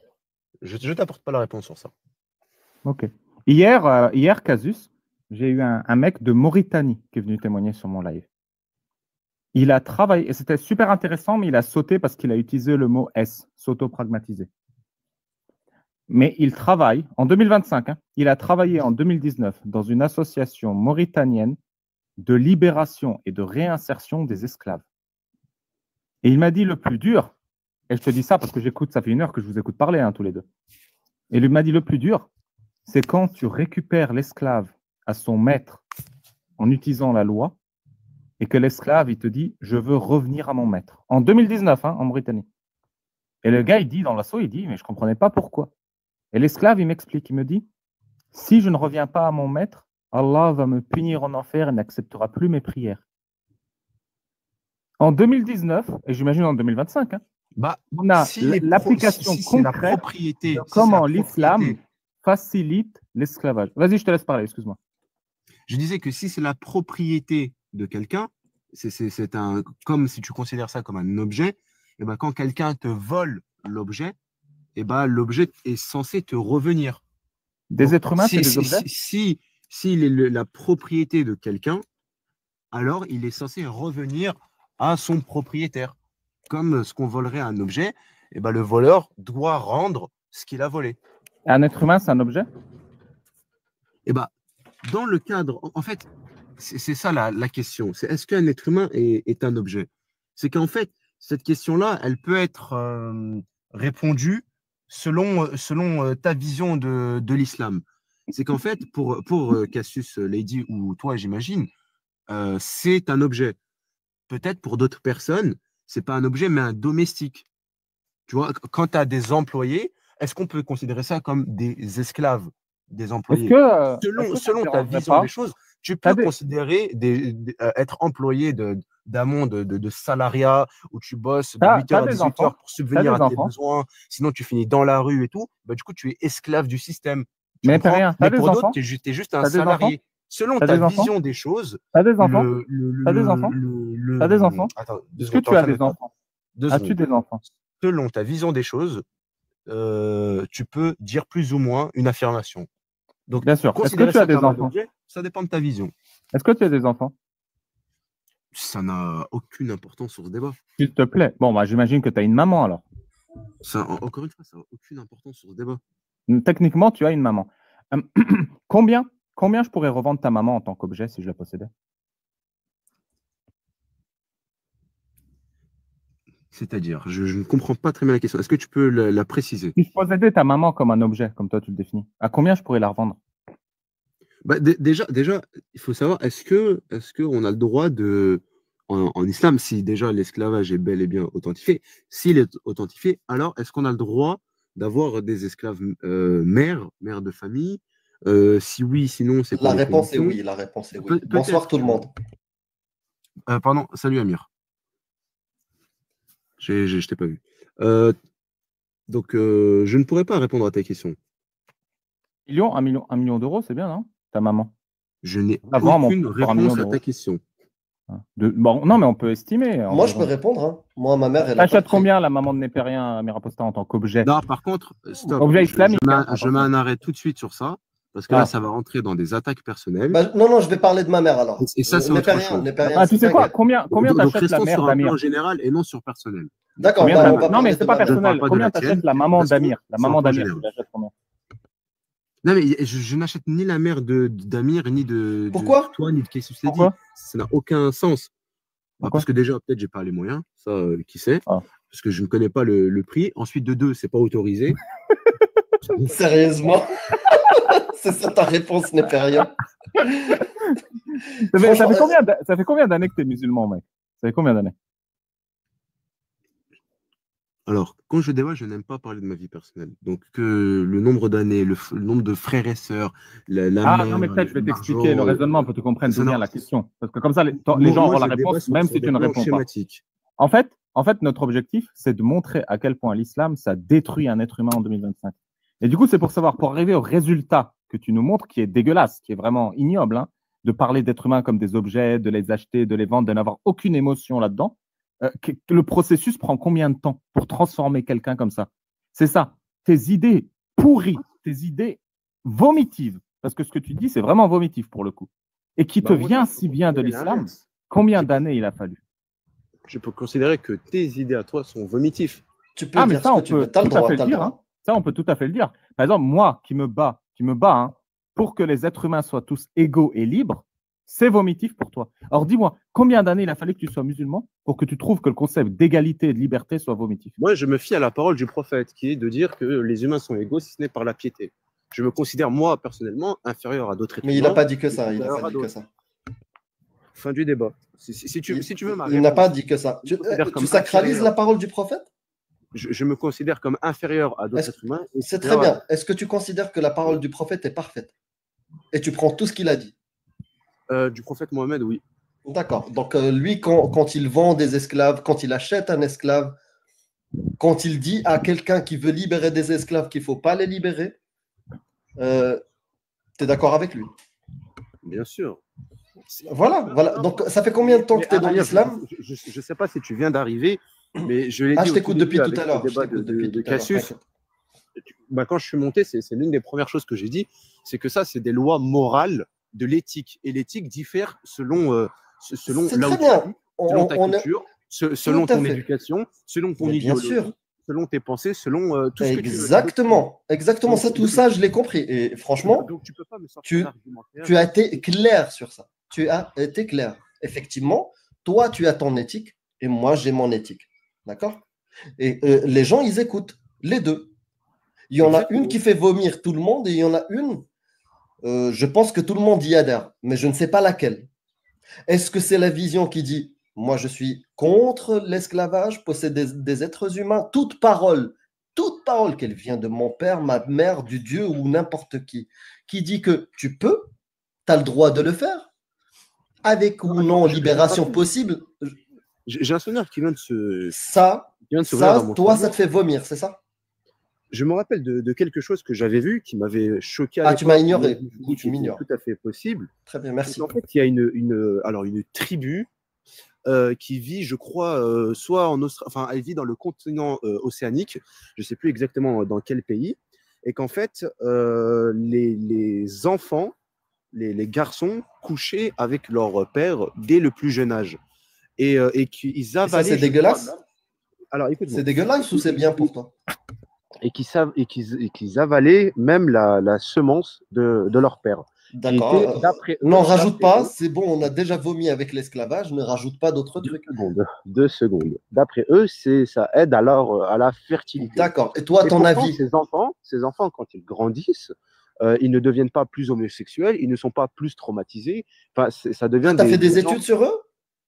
Je ne t'apporte pas la réponse sur ça. Ok. Hier, Casus, j'ai eu un mec de Mauritanie qui est venu témoigner sur mon live. Il a travaillé, et c'était super intéressant, mais il a sauté parce qu'il a utilisé le mot S, s'auto-pragmatiser. Mais il travaille, en 2025, il a travaillé en 2019 dans une association mauritanienne de libération et de réinsertion des esclaves. Et il m'a dit le plus dur, et je te dis ça parce que ça fait 1 heure que je vous écoute parler tous les deux. Et il m'a dit le plus dur, c'est quand tu récupères l'esclave à son maître en utilisant la loi et que l'esclave, il te dit « je veux revenir à mon maître ». En 2019, en Mauritanie. Et le gars, il dit dans l'assaut, il dit « mais je ne comprenais pas pourquoi ». Et l'esclave, il m'explique, il me dit « si je ne reviens pas à mon maître, Allah va me punir en enfer et n'acceptera plus mes prières ». En 2019, et j'imagine en 2025, on a l'application concrète de comment l'islam facilite l'esclavage. Vas-y, je te laisse parler, excuse-moi. Je disais que si c'est la propriété de quelqu'un, c'est comme si tu considères ça comme un objet, et ben quand quelqu'un te vole l'objet, et ben l'objet est censé te revenir. Des êtres humains, c'est des objets. S'il est la propriété de quelqu'un, alors il est censé revenir à son propriétaire. Comme ce qu'on volerait un objet, et ben le voleur doit rendre ce qu'il a volé. Un être humain, c'est un objet? Et ben, dans le cadre, en fait, c'est ça la question. C'est est-ce qu'un être humain est un objet? C'est qu'en fait, cette question-là, elle peut être répondue selon ta vision de l'islam. C'est qu'en fait, pour Cassius Lady ou toi, j'imagine, c'est un objet. Peut-être pour d'autres personnes, c'est pas un objet, mais un domestique. Tu vois, quand tu as des employés, est-ce qu'on peut considérer ça comme des esclaves, des employés? Selon ta vision des choses, tu peux considérer être employé d'un monde de salariat où tu bosses de 8h à 18h pour subvenir à tes besoins, sinon tu finis dans la rue et tout, bah, du coup, tu es esclave du système. Mais pour d'autres, tu es juste un salarié. Selon ta vision des choses. Tu as des enfants? T'as des enfants? T'as des enfants? Attends, est-ce que tu as des enfants? As-tu des enfants? Selon ta vision des choses, tu peux dire plus ou moins une affirmation. Donc, bien sûr. Est-ce que tu as des enfants? Objet, ça dépend de ta vision. Est-ce que tu as des enfants? Ça n'a aucune importance sur ce débat. S'il te plaît. Bon, bah, j'imagine que tu as une maman alors. Encore une fois, ça n'a aucune importance sur ce débat. Techniquement, tu as une maman. Combien je pourrais revendre ta maman en tant qu'objet si je la possédais? C'est-à-dire, je ne comprends pas très bien la question. Est-ce que tu peux la préciser? Si je possédais ta maman comme un objet, comme toi tu le définis, à combien je pourrais la revendre? Bah, déjà, il faut savoir, est-ce qu'on a le droit en islam, si déjà l'esclavage est bel et bien authentifié, s'il est authentifié, alors est-ce qu'on a le droit d'avoir des esclaves mères de famille? Si oui, sinon, c'est quoi la réponse est oui. La réponse est oui. Bonsoir tout le monde. Pardon, salut Amir. Je t'ai pas vu. Donc, je ne pourrais pas répondre à ta question. Un million d'euros, c'est bien, non? Ta maman. Je n'ai aucune réponse à ta question. Bon, non, mais on peut estimer. Moi, je peux répondre. Hein. Moi, ma mère, elle a. T'achètes combien la maman de Népérien à Miraposta en tant qu'objet? Non, par contre, stop. Objet islamique. Je mets un arrêt tout de suite sur ça. Parce que là, ça va rentrer dans des attaques personnelles. Bah, non, je vais parler de ma mère alors. Et ça, c'est autre chose. Tu sais quoi? Combien t'achètes la mère d'Amir? En général et non sur personnel. D'accord. Non, mais c'est pas personnel. Combien t'achètes la maman d'Amir? La maman d'Amir, tu l'achètes combien? Non, mais je n'achète ni la mère d'Amir, ni de toi, ni de Kessus Lady. Ça n'a aucun sens. Parce que déjà, peut-être, j'ai pas les moyens. Ça, qui sait? Parce que je ne connais pas le prix. Ensuite, de deux, c'est pas autorisé. Sérieusement? C'est ça ta réponse, n'est pas rien. Ça fait combien d'années que tu es musulman, mec? Ça fait combien d'années? Alors, quand je dévoile, je n'aime pas parler de ma vie personnelle. Donc, que le nombre d'années, le nombre de frères et sœurs, la mère, non, mais peut-être, je vais t'expliquer le raisonnement pour que tu comprennes d'où vient la question. Parce que comme ça, les gens auront la réponse, même si tu ne réponds pas. En fait, notre objectif, c'est de montrer à quel point l'islam, ça détruit un être humain en 2025. Et du coup, c'est pour savoir, pour arriver au résultat que tu nous montres, qui est dégueulasse, qui est vraiment ignoble, hein, de parler d'êtres humains comme des objets, de les acheter, de les vendre, de n'avoir aucune émotion là-dedans. Le processus prend combien de temps pour transformer quelqu'un comme ça? C'est ça. Tes idées pourries, tes idées vomitives, parce que ce que tu dis, c'est vraiment vomitif pour le coup, et qui te vient si bien de l'islam, combien d'années il a fallu? Je peux considérer que tes idées à toi sont vomitifs. Tu peux dire ça, on peut tout à fait le dire. Hein. Ça, on peut tout à fait le dire. Par exemple, moi qui me bats hein, pour que les êtres humains soient tous égaux et libres, c'est vomitif pour toi. Alors dis-moi, combien d'années il a fallu que tu sois musulman pour que tu trouves que le concept d'égalité et de liberté soit vomitif? Moi, je me fie à la parole du prophète, qui est de dire que les humains sont égaux si ce n'est par la piété. Je me considère, moi, personnellement, inférieur à d'autres êtres humains. Mais il n'a pas dit que ça. Il n'a pas dit que ça. Fin du débat. Si tu veux m'arrêter. Il n'a pas dit que ça. Tu sacralises la parole du prophète? Je me considère comme inférieur à d'autres êtres humains. C'est très bien. Est-ce que tu considères que la parole du prophète est parfaite? Et tu prends tout ce qu'il a dit? Du prophète Mohammed, oui. D'accord. Donc, lui, quand il vend des esclaves, quand il achète un esclave, quand il dit à quelqu'un qui veut libérer des esclaves qu'il ne faut pas les libérer, tu es d'accord avec lui? Bien sûr. Voilà. Donc, ça fait combien de temps que tu es dans l'islam? Je ne sais pas si tu viens d'arriver, mais je l'ai dit. Je t'écoute depuis tout à l'heure. De Cassius. Quand je suis monté, c'est l'une des premières choses que j'ai dit, c'est que ça, c'est des lois morales de l'éthique. Et l'éthique diffère selon là où tu vis, selon ta culture, selon ton éducation, selon ton idéologie, selon tes pensées, selon tout ce que tu veux. Exactement. Ça, tout ça, je l'ai compris. Et franchement, donc, tu peux pas me sortir tu as été clair sur ça. Tu as été clair. Effectivement, toi, tu as ton éthique et moi, j'ai mon éthique. D'accord? Et les gens, ils écoutent les deux. Il y en a une qui fait vomir tout le monde et il y en a une, je pense que tout le monde y adhère, mais je ne sais pas laquelle. Est-ce que c'est la vision qui dit « Moi, je suis contre l'esclavage, posséder des êtres humains, toute parole, qu'elle vient de mon père, ma mère, du Dieu ou n'importe qui dit que tu peux, tu as le droit de le faire, avec ou non libération possible. » J'ai un souvenir qui vient de se… Ça, toi, ça te fait vomir, c'est ça? Je me rappelle de quelque chose que j'avais vu qui m'avait choqué. Tu m'as ignoré. Tu m'ignores. Tout à fait possible. Très bien, merci. En fait, il y a une tribu qui vit, je crois, soit en Australie, enfin, elle vit dans le continent océanique. Je ne sais plus exactement dans quel pays. Et qu'en fait, les enfants, les garçons couchaient avec leur père dès le plus jeune âge. Et qu'ils avalaient. Ça, c'est dégueulasse. Alors, écoute-moi. C'est dégueulasse ou c'est bien pour toi? Et qu'ils avalaient même la semence de leur père. D'accord. Non, rajoute pas. C'est bon, on a déjà vomi avec l'esclavage. Ne rajoute pas d'autres trucs. 2 secondes. D'après eux, ça aide alors à la fertilité. D'accord. Et toi, ton avis? Ces enfants, quand ils grandissent, ils ne deviennent pas plus homosexuels, ils ne sont pas plus traumatisés. Enfin, ça devient. Tu as fait des études sur eux?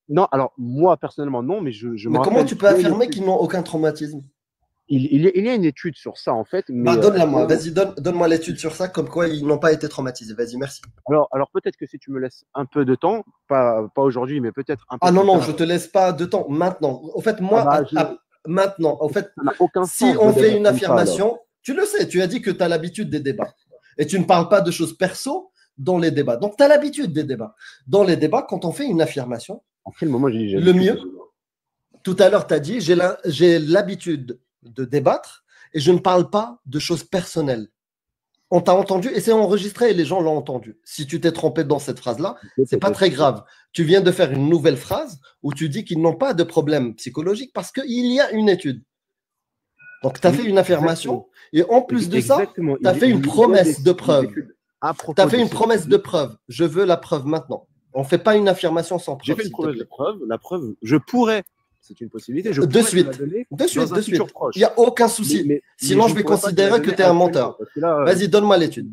Non, alors moi personnellement non, mais Mais comment tu peux affirmer qu'ils n'ont aucun traumatisme? Il y a une étude sur ça en fait. Donne-la-moi, vas-y, donne-moi l'étude sur ça, comme quoi ils n'ont pas été traumatisés. Vas-y, merci. Alors peut-être que si tu me laisses un peu de temps, pas aujourd'hui, mais peut-être un peu. Non, je te laisse pas de temps. Maintenant, en fait, moi, maintenant, en fait, si on fait une affirmation, tu le sais, tu as dit que tu as l'habitude des débats et tu ne parles pas de choses perso. dans les débats. Donc, tu as l'habitude des débats. Dans les débats, quand on fait une affirmation, en quel moment j'ai le mieux, tout à l'heure, tu as dit, j'ai l'habitude de débattre et je ne parle pas de choses personnelles. On t'a entendu et c'est enregistré et les gens l'ont entendu. Si tu t'es trompé dans cette phrase-là, c'est pas très grave. Tu viens de faire une nouvelle phrase où tu dis qu'ils n'ont pas de problème psychologique parce qu'il y a une étude. Donc, tu as fait une affirmation et en plus de ça, tu as fait une promesse de preuve. Tu as fait une promesse de preuve. Je veux la preuve maintenant. On ne fait pas une affirmation sans preuve. J'ai fait une promesse de preuve. La preuve, je pourrais. C'est une possibilité. De suite. Il n'y a aucun souci. Sinon, je vais considérer que tu es un menteur. Vas-y, donne-moi l'étude.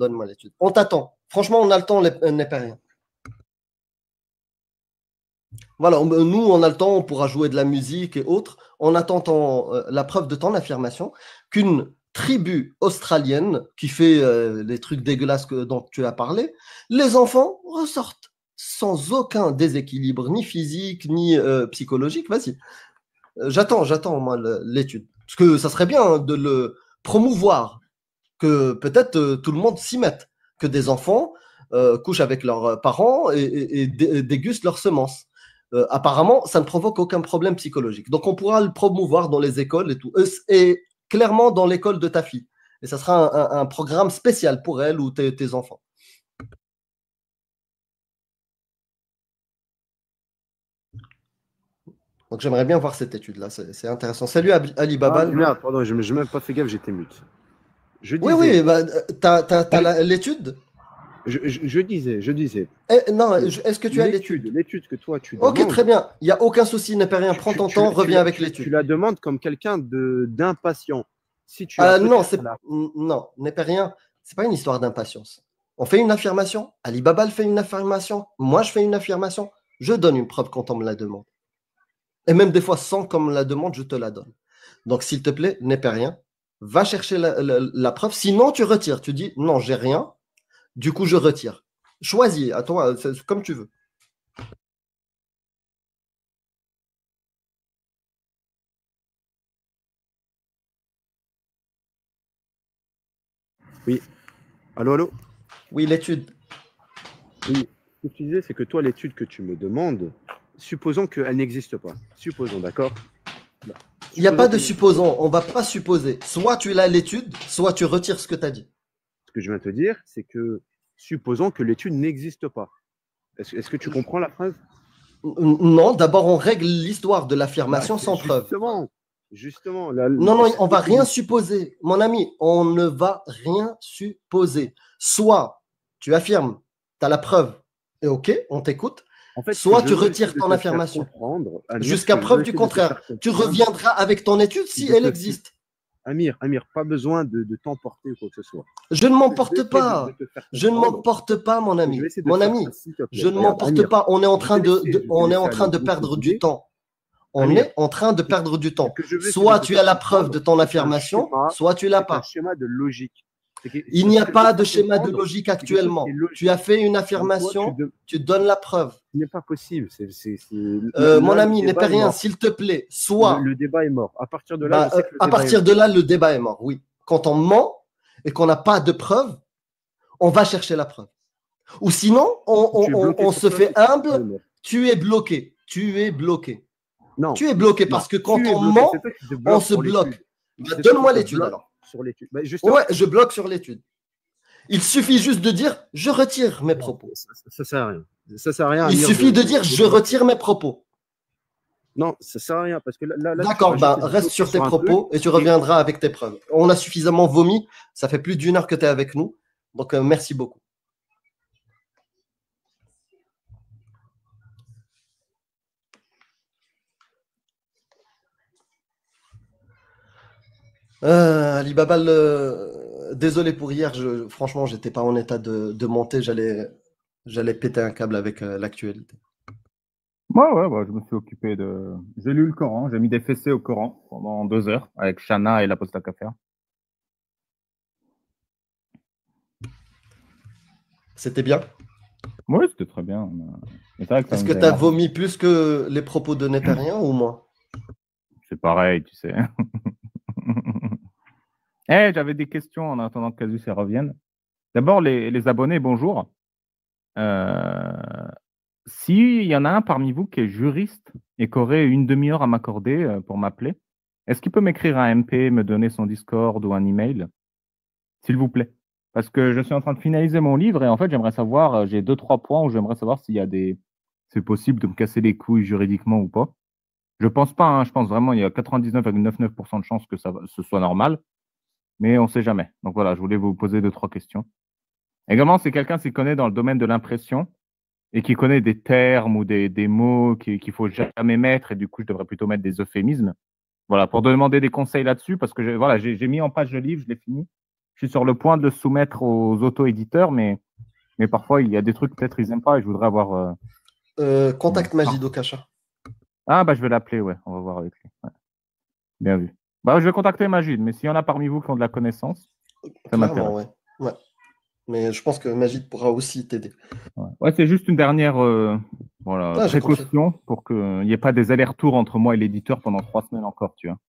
On t'attend. Franchement, on a le temps, n'est pas rien. Voilà, nous, on a le temps, on pourra jouer de la musique et autres. On attend la preuve de ton affirmation qu'une tribu australienne qui fait les trucs dégueulasses dont tu as parlé, les enfants ressortent sans aucun déséquilibre, ni physique, ni psychologique. Vas-y. J'attends, moi, l'étude. Parce que ça serait bien de le promouvoir, que peut-être tout le monde s'y mette, que des enfants couchent avec leurs parents et dégustent leurs semences. Apparemment, ça ne provoque aucun problème psychologique. Donc, on pourra le promouvoir dans les écoles et tout. Et clairement, dans l'école de ta fille. Et ça sera un programme spécial pour elle ou tes enfants. Donc, j'aimerais bien voir cette étude-là. C'est intéressant. Salut, Ali Baba. Merde, pardon, je n'ai même pas fait gaffe, j'étais mute. Oui, bah, t'as l'étude? Je disais. Non, est-ce que tu as l'étude? L'étude que toi, tu demandes. Ok, très bien. Il n'y a aucun souci, ne perds rien. Prends ton temps, reviens avec l'étude. Tu la demandes comme quelqu'un d'impatient. Si tu non, n'est pas rien. Ce n'est pas une histoire d'impatience. On fait une affirmation. Ali Baba fait une affirmation. Moi, je fais une affirmation. Je donne une preuve quand on me la demande. Et même des fois, sans qu'on me la demande, je te la donne. Donc, s'il te plaît, n'est pas rien. Va chercher la preuve. Sinon, tu retires. Tu dis, non, j'ai rien. Du coup, je retire. Choisis, à toi, comme tu veux. Oui. Allô? Oui, l'étude. Oui. Ce que tu disais, c'est que toi, l'étude que tu me demandes, supposons qu'elle n'existe pas. Supposons, d'accord? Il n'y a pas de supposons. On ne va pas supposer. Soit tu l'as l'étude, soit tu retires ce que tu as dit. Ce que je viens de te dire, c'est que supposons que l'étude n'existe pas. Est-ce que tu comprends la phrase? Non, d'abord, on règle l'histoire de l'affirmation sans preuve. Justement. Non, on ne va rien supposer. Mon ami, on ne va rien supposer. Soit tu affirmes, tu as la preuve, et ok, on t'écoute. En fait, soit tu retires ton affirmation. Jusqu'à preuve du contraire. Tu reviendras avec ton étude si elle existe. Amir, pas besoin de t'emporter ou quoi que ce soit. Je ne m'emporte pas. Je ne m'emporte pas, mon ami. Mon ami, je ne m'emporte pas. On est en train de perdre du temps. On est en train de perdre du temps. Soit tu as la preuve de ton affirmation, soit tu l'as pas. Un schéma de logique. Il n'y a pas de schéma de logique actuellement. Tu as fait une affirmation, tu donnes la preuve. Ce n'est pas possible. Mon ami, n'est pas rien, s'il te plaît. Soit le débat est mort. À partir de là, le débat est mort. Oui. Quand on ment et qu'on n'a pas de preuve, on va chercher la preuve. Ou sinon, on se fait humble. Tu es bloqué. Non. Tu es bloqué parce que quand on ment, on se bloque. Donne-moi l'étude alors. Sur l'étude. Ouais, je bloque sur l'étude. Il suffit juste de dire je retire mes propos. Ça sert à rien. Ça sert à rien. Il suffit de dire je retire mes propos. Non, ça sert à rien parce que là. D'accord, reste sur tes propos et tu reviendras avec tes preuves. On a suffisamment vomi. Ça fait plus d'1 heure que tu es avec nous. Donc merci beaucoup. Ali Baba, désolé pour hier, franchement, j'étais pas en état de monter, j'allais péter un câble avec l'actualité. Ouais, je me suis occupé de... J'ai lu le Coran, j'ai mis des fessées au Coran pendant 2 heures avec Shana et l'Apostat Kafir. C'était bien? Oui, c'était très bien. Est-ce que tu as vomi plus que les propos de Népérien ou moins? C'est pareil, tu sais. J'avais des questions en attendant que Casus revienne. D'abord, les abonnés, bonjour. S'il y en a un parmi vous qui est juriste et qui aurait une demi-heure à m'accorder pour m'appeler, est-ce qu'il peut m'écrire un MP, me donner son Discord ou un email, s'il vous plaît? Parce que je suis en train de finaliser mon livre et en fait, j'aimerais savoir, j'ai 2-3 points où j'aimerais savoir s'il y a c'est possible de me casser les couilles juridiquement ou pas. Je pense pas, hein, je pense vraiment il y a 99,99% de chances que ce soit normal, mais on ne sait jamais. Donc voilà, je voulais vous poser 2-3 questions. Également, c'est quelqu'un qui connaît dans le domaine de l'impression et qui connaît des termes ou des mots qu'il ne faut jamais mettre, et du coup, je devrais plutôt mettre des euphémismes. Voilà, pour demander des conseils là-dessus, parce que voilà, j'ai mis en page le livre, je l'ai fini. Je suis sur le point de le soumettre aux auto-éditeurs, mais parfois, il y a des trucs, peut-être, ils n'aiment pas, et je voudrais avoir... Contacte Majid Okacha. Ah, bah, je vais l'appeler, ouais, on va voir avec lui. Ouais. Bien vu. Bah, je vais contacter Majid, mais s'il y en a parmi vous qui ont de la connaissance, ça m'intéresse. Ouais. Mais je pense que Majid pourra aussi t'aider. Ouais, c'est juste une dernière précaution pour qu'il n'y ait pas des allers-retours entre moi et l'éditeur pendant 3 semaines encore, tu vois.